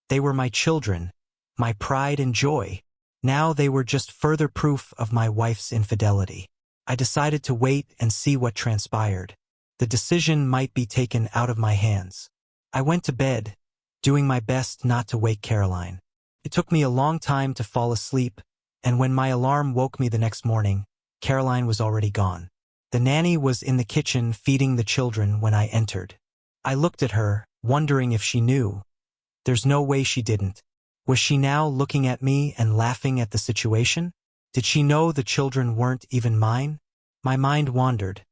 they were my children, my pride and joy? Now they were just further proof of my wife's infidelity. I decided to wait and see what transpired. The decision might be taken out of my hands. I went to bed, doing my best not to wake Caroline. It took me a long time to fall asleep, and when my alarm woke me the next morning, Caroline was already gone. The nanny was in the kitchen feeding the children when I entered. I looked at her, wondering if she knew. There's no way she didn't. Was she now looking at me and laughing at the situation? Did she know the children weren't even mine? My mind wandered,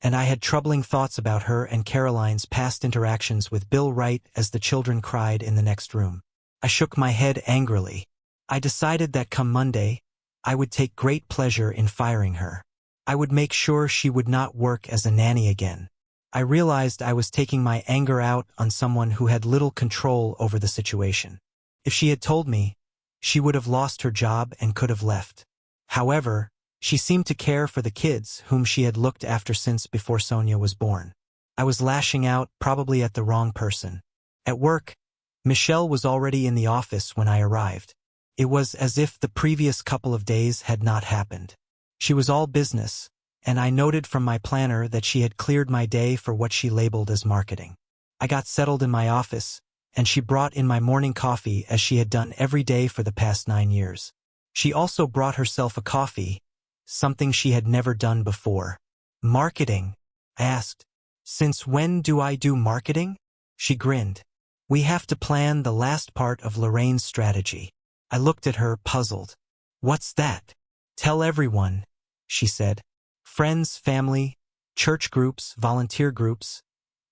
and I had troubling thoughts about her and Caroline's past interactions with Bill right as the children cried in the next room. I shook my head angrily. I decided that come Monday, I would take great pleasure in firing her. I would make sure she would not work as a nanny again. I realized I was taking my anger out on someone who had little control over the situation. If she had told me, she would have lost her job and could have left. However, she seemed to care for the kids whom she had looked after since before Sonia was born. I was lashing out, probably at the wrong person. At work, Michelle was already in the office when I arrived. It was as if the previous couple of days had not happened. She was all business, and I noted from my planner that she had cleared my day for what she labeled as marketing. I got settled in my office, and she brought in my morning coffee as she had done every day for the past 9 years. She also brought herself a coffee, something she had never done before. Marketing? I asked. Since when do I do marketing? She grinned. We have to plan the last part of Lorraine's strategy. I looked at her, puzzled. What's that? Tell everyone, she said. Friends, family, church groups, volunteer groups.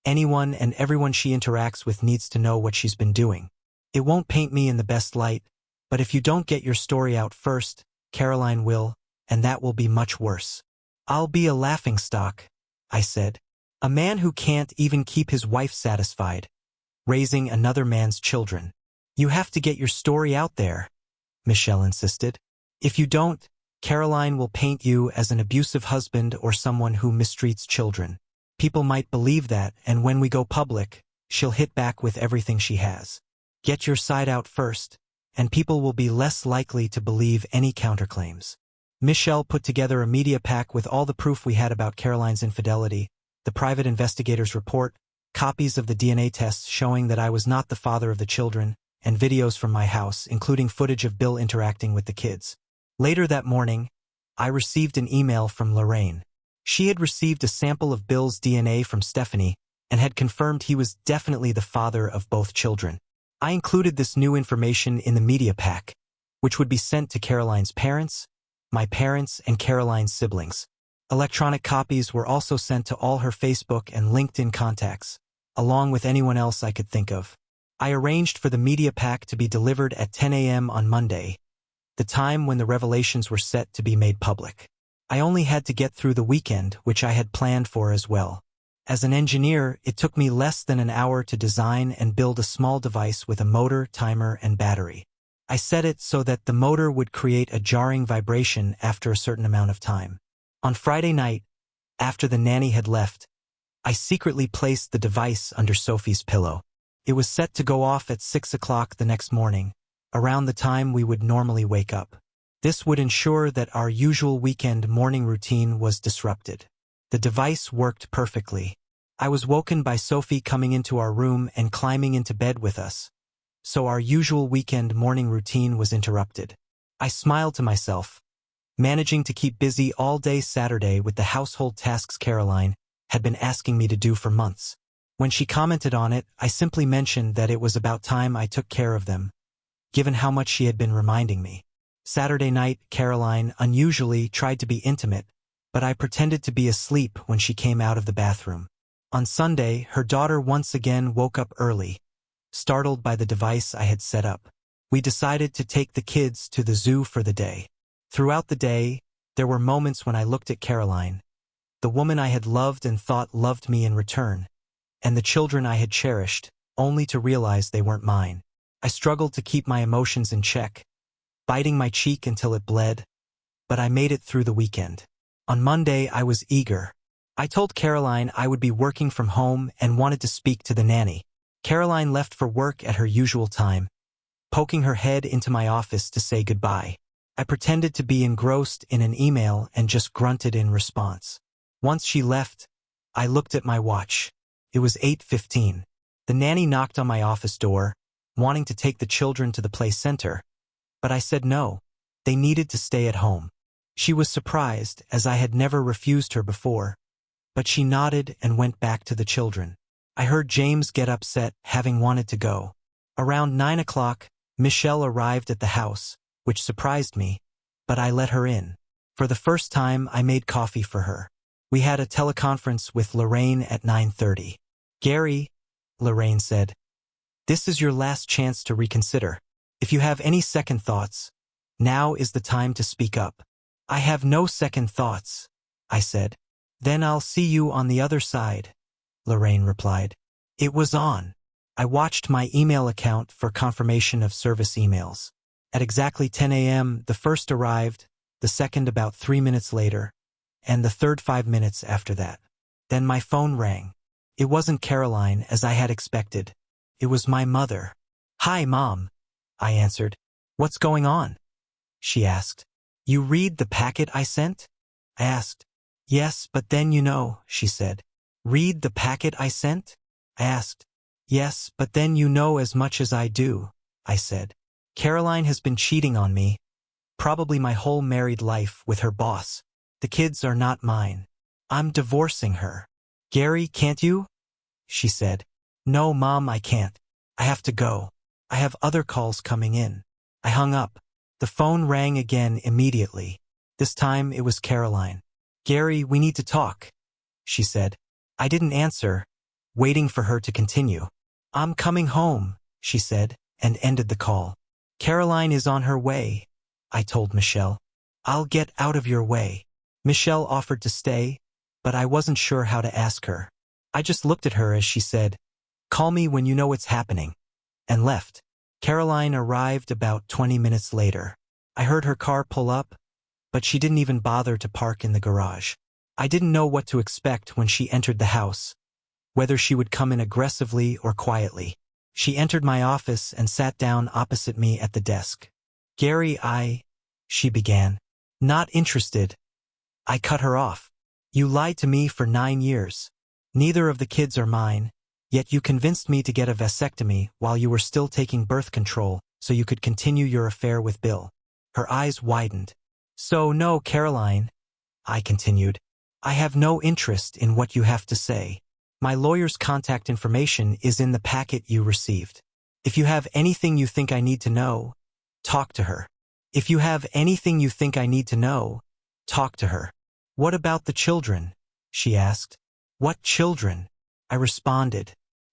Anyone and everyone she interacts with needs to know what she's been doing. It won't paint me in the best light, but if you don't get your story out first, Caroline will, and that will be much worse. I'll be a laughingstock, I said. A man who can't even keep his wife satisfied, raising another man's children. You have to get your story out there, Michelle insisted. If you don't, Caroline will paint you as an abusive husband or someone who mistreats children. People might believe that, and when we go public, she'll hit back with everything she has. Get your side out first, and people will be less likely to believe any counterclaims. Michelle put together a media pack with all the proof we had about Caroline's infidelity, the private investigator's report, copies of the DNA tests showing that I was not the father of the children, and videos from my house, including footage of Bill interacting with the kids. Later that morning, I received an email from Lorraine. She had received a sample of Bill's DNA from Stephanie and had confirmed he was definitely the father of both children. I included this new information in the media pack, which would be sent to Caroline's parents, my parents, and Caroline's siblings. Electronic copies were also sent to all her Facebook and LinkedIn contacts, along with anyone else I could think of. I arranged for the media pack to be delivered at 10 a.m. on Monday, the time when the revelations were set to be made public. I only had to get through the weekend, which I had planned for as well. As an engineer, it took me less than an hour to design and build a small device with a motor, timer, and battery. I set it so that the motor would create a jarring vibration after a certain amount of time. On Friday night, after the nanny had left, I secretly placed the device under Sophie's pillow. It was set to go off at 6 o'clock the next morning, around the time we would normally wake up. This would ensure that our usual weekend morning routine was disrupted. The device worked perfectly. I was woken by Sophie coming into our room and climbing into bed with us, so our usual weekend morning routine was interrupted. I smiled to myself, managing to keep busy all day Saturday with the household tasks Caroline had been asking me to do for months. When she commented on it, I simply mentioned that it was about time I took care of them, given how much she had been reminding me. Saturday night, Caroline unusually tried to be intimate, but I pretended to be asleep when she came out of the bathroom. On Sunday, her daughter once again woke up early, startled by the device I had set up. We decided to take the kids to the zoo for the day. Throughout the day, there were moments when I looked at Caroline, the woman I had loved and thought loved me in return, and the children I had cherished, only to realize they weren't mine. I struggled to keep my emotions in check, biting my cheek until it bled, but I made it through the weekend. On Monday, I was eager. I told Caroline I would be working from home and wanted to speak to the nanny. Caroline left for work at her usual time, poking her head into my office to say goodbye. I pretended to be engrossed in an email and just grunted in response. Once she left, I looked at my watch. It was 8:15. The nanny knocked on my office door, wanting to take the children to the play center, but I said no. They needed to stay at home. She was surprised, as I had never refused her before, but she nodded and went back to the children. I heard James get upset, having wanted to go. Around 9 o'clock, Michelle arrived at the house, which surprised me, but I let her in. For the first time, I made coffee for her. We had a teleconference with Lorraine at 9:30. "Gary," Lorraine said, "this is your last chance to reconsider. If you have any second thoughts, now is the time to speak up. I have no second thoughts, I said. Then I'll see you on the other side, Lorraine replied. It was on. I watched my email account for confirmation of service emails. At exactly 10 a.m., the first arrived, the second about 3 minutes later, and the third 5 minutes after that. Then my phone rang. It wasn't Caroline as I had expected. It was my mother. Hi, Mom, I answered. What's going on? She asked. You read the packet I sent? I asked. Yes, but then she said. Read the packet I sent? I asked. Yes, but then you know as much as I do, I said. Caroline has been cheating on me, probably my whole married life with her boss. The kids are not mine. I'm divorcing her. Gary, can't you? She said. No, Mom, I can't. I have to go. I have other calls coming in. I hung up. The phone rang again immediately. This time it was Caroline. Gary, we need to talk, she said. I didn't answer, waiting for her to continue. I'm coming home, she said, and ended the call. Caroline is on her way, I told Michelle. I'll get out of your way. Michelle offered to stay, but I wasn't sure how to ask her. I just looked at her as she said, Call me when you know what's happening, and left. Caroline arrived about 20 minutes later. I heard her car pull up, but she didn't even bother to park in the garage. I didn't know what to expect when she entered the house, whether she would come in aggressively or quietly. She entered my office and sat down opposite me at the desk. Gary, she began. Not interested. I cut her off. You lied to me for 9 years. Neither of the kids are mine, yet you convinced me to get a vasectomy while you were still taking birth control so you could continue your affair with Bill. Her eyes widened. So no, Caroline, I continued. I have no interest in what you have to say. My lawyer's contact information is in the packet you received. If you have anything you think I need to know, talk to her. If you have anything you think I need to know, talk to her. What about the children? She asked. What children? I responded.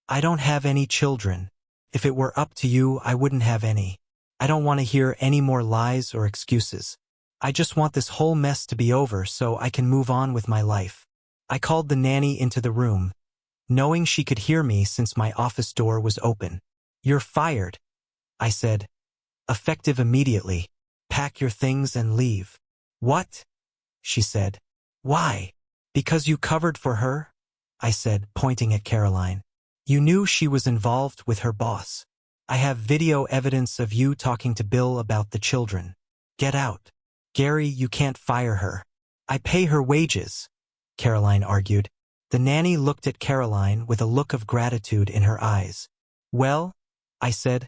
I don't have any children. If it were up to you, I wouldn't have any. I don't want to hear any more lies or excuses. I just want this whole mess to be over so I can move on with my life. I called the nanny into the room, knowing she could hear me since my office door was open. You're fired, I said. Effective immediately. Pack your things and leave. What? She said. Why? Because you covered for her? I said, pointing at Caroline. You knew she was involved with her boss. I have video evidence of you talking to Bill about the children. Get out. Gary, you can't fire her. I pay her wages, Caroline argued. The nanny looked at Caroline with a look of gratitude in her eyes. Well, I said,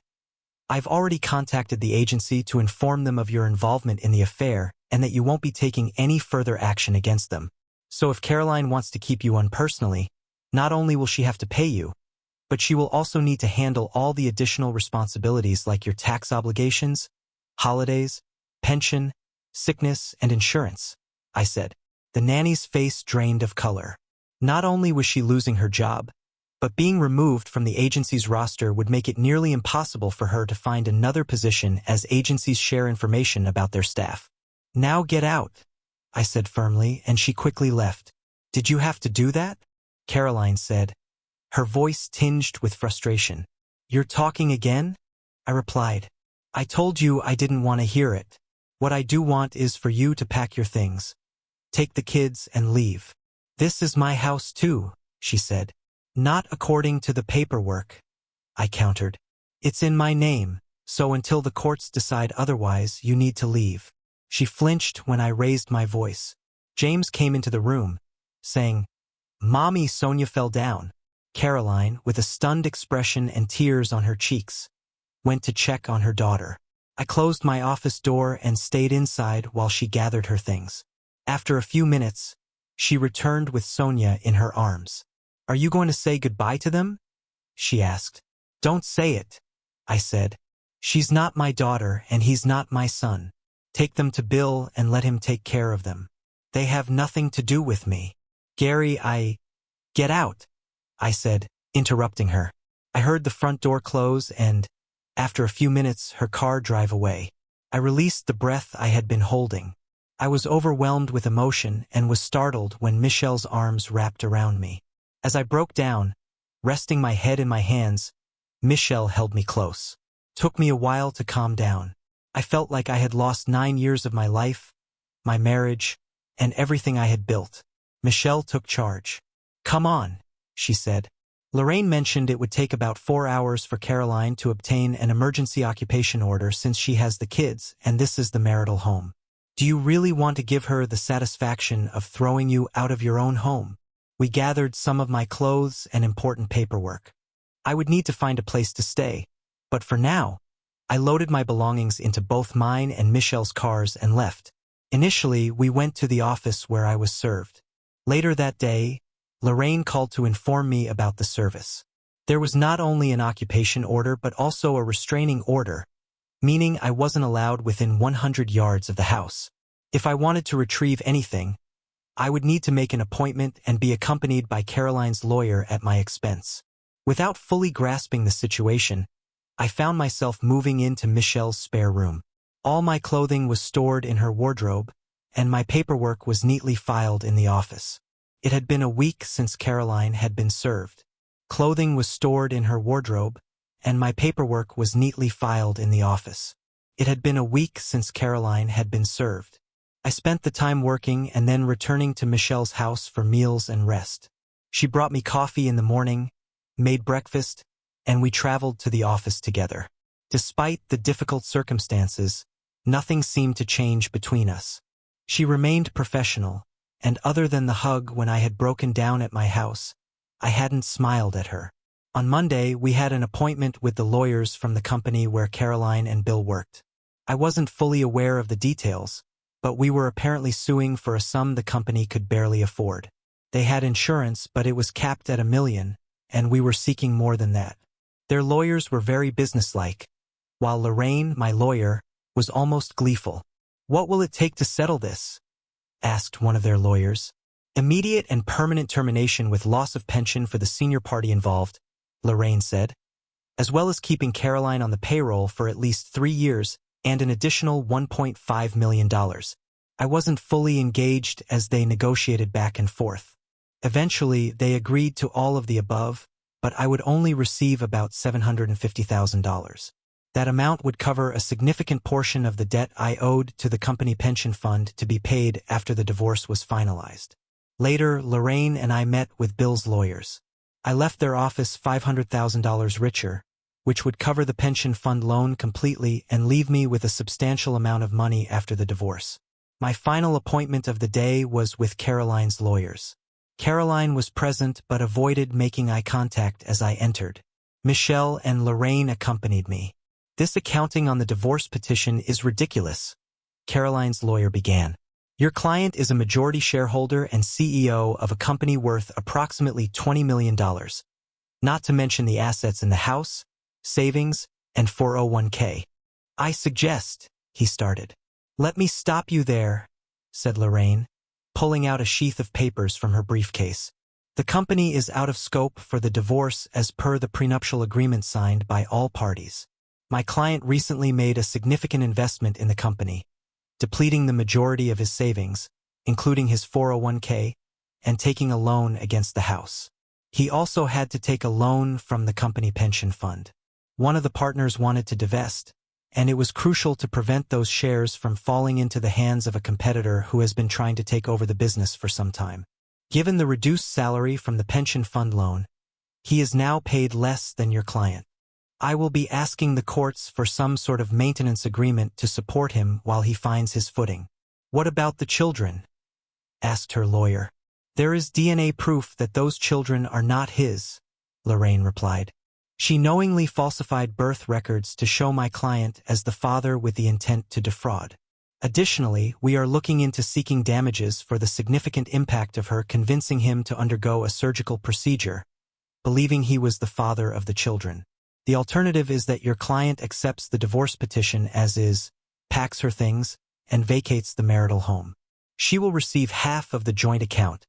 I've already contacted the agency to inform them of your involvement in the affair and that you won't be taking any further action against them. So if Caroline wants to keep you on personally, not only will she have to pay you, but she will also need to handle all the additional responsibilities like your tax obligations, holidays, pension, sickness, and insurance, I said. The nanny's face drained of color. Not only was she losing her job, but being removed from the agency's roster would make it nearly impossible for her to find another position as agencies share information about their staff. Now get out, I said firmly, and she quickly left. Did you have to do that? Caroline said, her voice tinged with frustration. You're talking again? I replied. I told you I didn't want to hear it. What I do want is for you to pack your things. Take the kids and leave. This is my house too, she said. Not according to the paperwork, I countered. It's in my name, so until the courts decide otherwise, you need to leave. She flinched when I raised my voice. James came into the room, saying, Mommy, Sonia fell down. Caroline, with a stunned expression and tears on her cheeks, went to check on her daughter. I closed my office door and stayed inside while she gathered her things. After a few minutes, she returned with Sonia in her arms. Are you going to say goodbye to them? She asked. Don't say it, I said. She's not my daughter and he's not my son. Take them to Bill and let him take care of them. They have nothing to do with me. Gary, Get out, I said, interrupting her. I heard the front door close and, After a few minutes, her car drove away. I released the breath I had been holding. I was overwhelmed with emotion and was startled when Michelle's arms wrapped around me. As I broke down, resting my head in my hands, Michelle held me close. Took me a while to calm down. I felt like I had lost 9 years of my life, my marriage, and everything I had built. Michelle took charge. "Come on," she said. Lorraine mentioned it would take about 4 hours for Caroline to obtain an emergency occupation order since she has the kids and this is the marital home. "Do you really want to give her the satisfaction of throwing you out of your own home?" We gathered some of my clothes and important paperwork. I would need to find a place to stay, but for now, I loaded my belongings into both mine and Michelle's cars and left. Initially, we went to the office where I was served. Later that day, Lorraine called to inform me about the service. There was not only an occupation order but also a restraining order, meaning I wasn't allowed within 100 yards of the house. If I wanted to retrieve anything, I would need to make an appointment and be accompanied by Caroline's lawyer at my expense. Without fully grasping the situation, I found myself moving into Michelle's spare room. All my clothing was stored in her wardrobe, and my paperwork was neatly filed in the office. It had been a week since Caroline had been served. Clothing was stored in her wardrobe, and my paperwork was neatly filed in the office. It had been a week since Caroline had been served. I spent the time working and then returning to Michelle's house for meals and rest. She brought me coffee in the morning, made breakfast, and we traveled to the office together. Despite the difficult circumstances, nothing seemed to change between us. She remained professional, and other than the hug when I had broken down at my house, I hadn't smiled at her. On Monday, we had an appointment with the lawyers from the company where Caroline and Bill worked. I wasn't fully aware of the details, but we were apparently suing for a sum the company could barely afford. They had insurance, but it was capped at $1 million, and we were seeking more than that. Their lawyers were very businesslike, while Lorraine, my lawyer, was almost gleeful. "What will it take to settle this?" asked one of their lawyers. "Immediate and permanent termination with loss of pension for the senior party involved," Lorraine said, "as well as keeping Caroline on the payroll for at least 3 years and an additional $1.5 million. I wasn't fully engaged as they negotiated back and forth. Eventually, they agreed to all of the above, but I would only receive about $750,000. That amount would cover a significant portion of the debt I owed to the company pension fund to be paid after the divorce was finalized. Later, Lorraine and I met with Bill's lawyers. I left their office $500,000 richer, which would cover the pension fund loan completely and leave me with a substantial amount of money after the divorce. My final appointment of the day was with Caroline's lawyers. Caroline was present but avoided making eye contact as I entered. Michelle and Lorraine accompanied me. "This accounting on the divorce petition is ridiculous," Caroline's lawyer began. "Your client is a majority shareholder and CEO of a company worth approximately $20 million, not to mention the assets in the house, savings, and 401k. I suggest," he started. "Let me stop you there," said Lorraine, pulling out a sheath of papers from her briefcase. "The company is out of scope for the divorce as per the prenuptial agreement signed by all parties. My client recently made a significant investment in the company, depleting the majority of his savings, including his 401k, and taking a loan against the house. He also had to take a loan from the company pension fund. One of the partners wanted to divest, and it was crucial to prevent those shares from falling into the hands of a competitor who has been trying to take over the business for some time. Given the reduced salary from the pension fund loan, he is now paid less than your client. I will be asking the courts for some sort of maintenance agreement to support him while he finds his footing." "What about the children?" asked her lawyer. "There is DNA proof that those children are not his," Lorraine replied. "She knowingly falsified birth records to show my client as the father with the intent to defraud. Additionally, we are looking into seeking damages for the significant impact of her convincing him to undergo a surgical procedure, believing he was the father of the children. The alternative is that your client accepts the divorce petition as is, packs her things, and vacates the marital home. She will receive half of the joint account,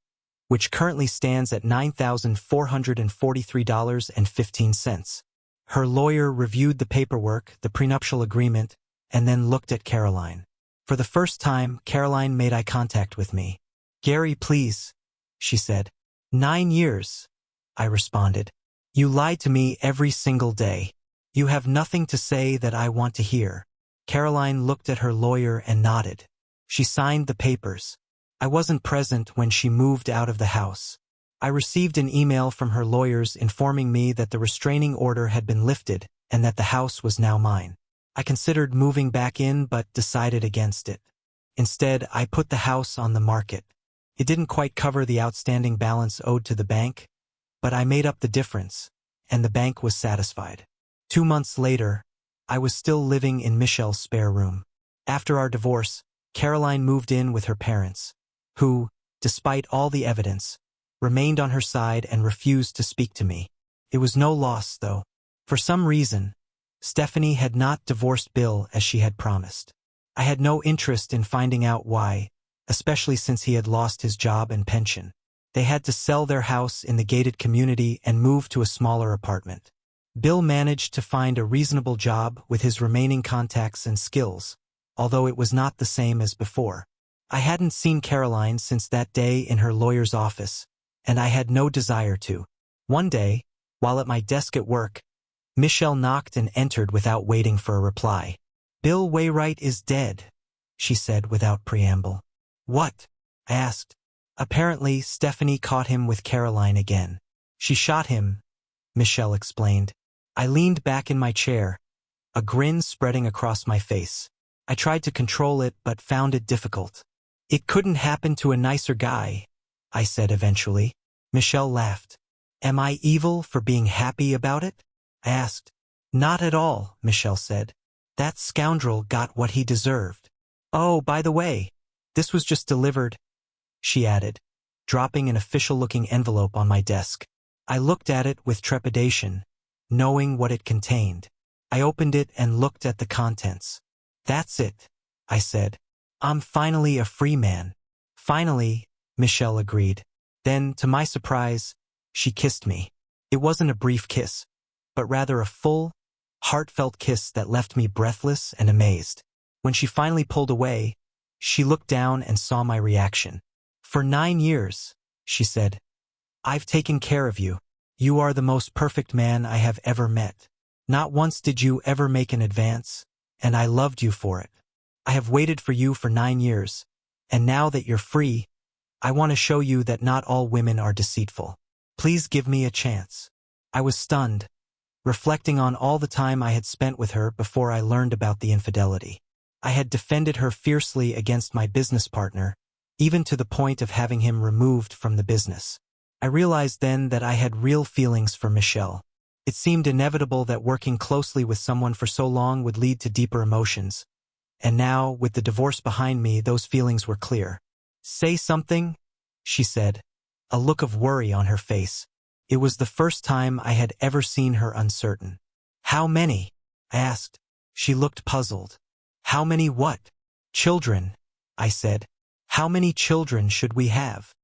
which currently stands at $9,443.15. Her lawyer reviewed the paperwork, the prenuptial agreement, and then looked at Caroline. For the first time, Caroline made eye contact with me. "Gary, please," she said. "9 years," I responded. "You lied to me every single day. You have nothing to say that I want to hear." Caroline looked at her lawyer and nodded. She signed the papers. I wasn't present when she moved out of the house. I received an email from her lawyers informing me that the restraining order had been lifted and that the house was now mine. I considered moving back in but decided against it. Instead, I put the house on the market. It didn't quite cover the outstanding balance owed to the bank, but I made up the difference, and the bank was satisfied. 2 months later, I was still living in Michelle's spare room. After our divorce, Caroline moved in with her parents, who, despite all the evidence, remained on her side and refused to speak to me. It was no loss, though. For some reason, Stephanie had not divorced Bill as she had promised. I had no interest in finding out why, especially since he had lost his job and pension. They had to sell their house in the gated community and move to a smaller apartment. Bill managed to find a reasonable job with his remaining contacts and skills, although it was not the same as before. I hadn't seen Caroline since that day in her lawyer's office, and I had no desire to. One day, while at my desk at work, Michelle knocked and entered without waiting for a reply. "Bill Wainwright is dead," she said without preamble. "What?" I asked. "Apparently, Stephanie caught him with Caroline again. She shot him," Michelle explained. I leaned back in my chair, a grin spreading across my face. I tried to control it but found it difficult. "It couldn't happen to a nicer guy," I said eventually. Michelle laughed. "Am I evil for being happy about it?" I asked. "Not at all," Michelle said. "That scoundrel got what he deserved. Oh, by the way, this was just delivered," she added, dropping an official-looking envelope on my desk. I looked at it with trepidation, knowing what it contained. I opened it and looked at the contents. "That's it," I said. "I'm finally a free man." "Finally," Michelle agreed. Then, to my surprise, she kissed me. It wasn't a brief kiss, but rather a full, heartfelt kiss that left me breathless and amazed. When she finally pulled away, she looked down and saw my reaction. "For 9 years," she said, "I've taken care of you. You are the most perfect man I have ever met. Not once did you ever make an advance, and I loved you for it. I have waited for you for 9 years, and now that you're free, I want to show you that not all women are deceitful. Please give me a chance." I was stunned, reflecting on all the time I had spent with her before I learned about the infidelity. I had defended her fiercely against my business partner, even to the point of having him removed from the business. I realized then that I had real feelings for Michelle. It seemed inevitable that working closely with someone for so long would lead to deeper emotions. And now, with the divorce behind me, those feelings were clear. "Say something," she said, a look of worry on her face. It was the first time I had ever seen her uncertain. "How many?" I asked. She looked puzzled. "How many what?" "Children," I said. "How many children should we have?"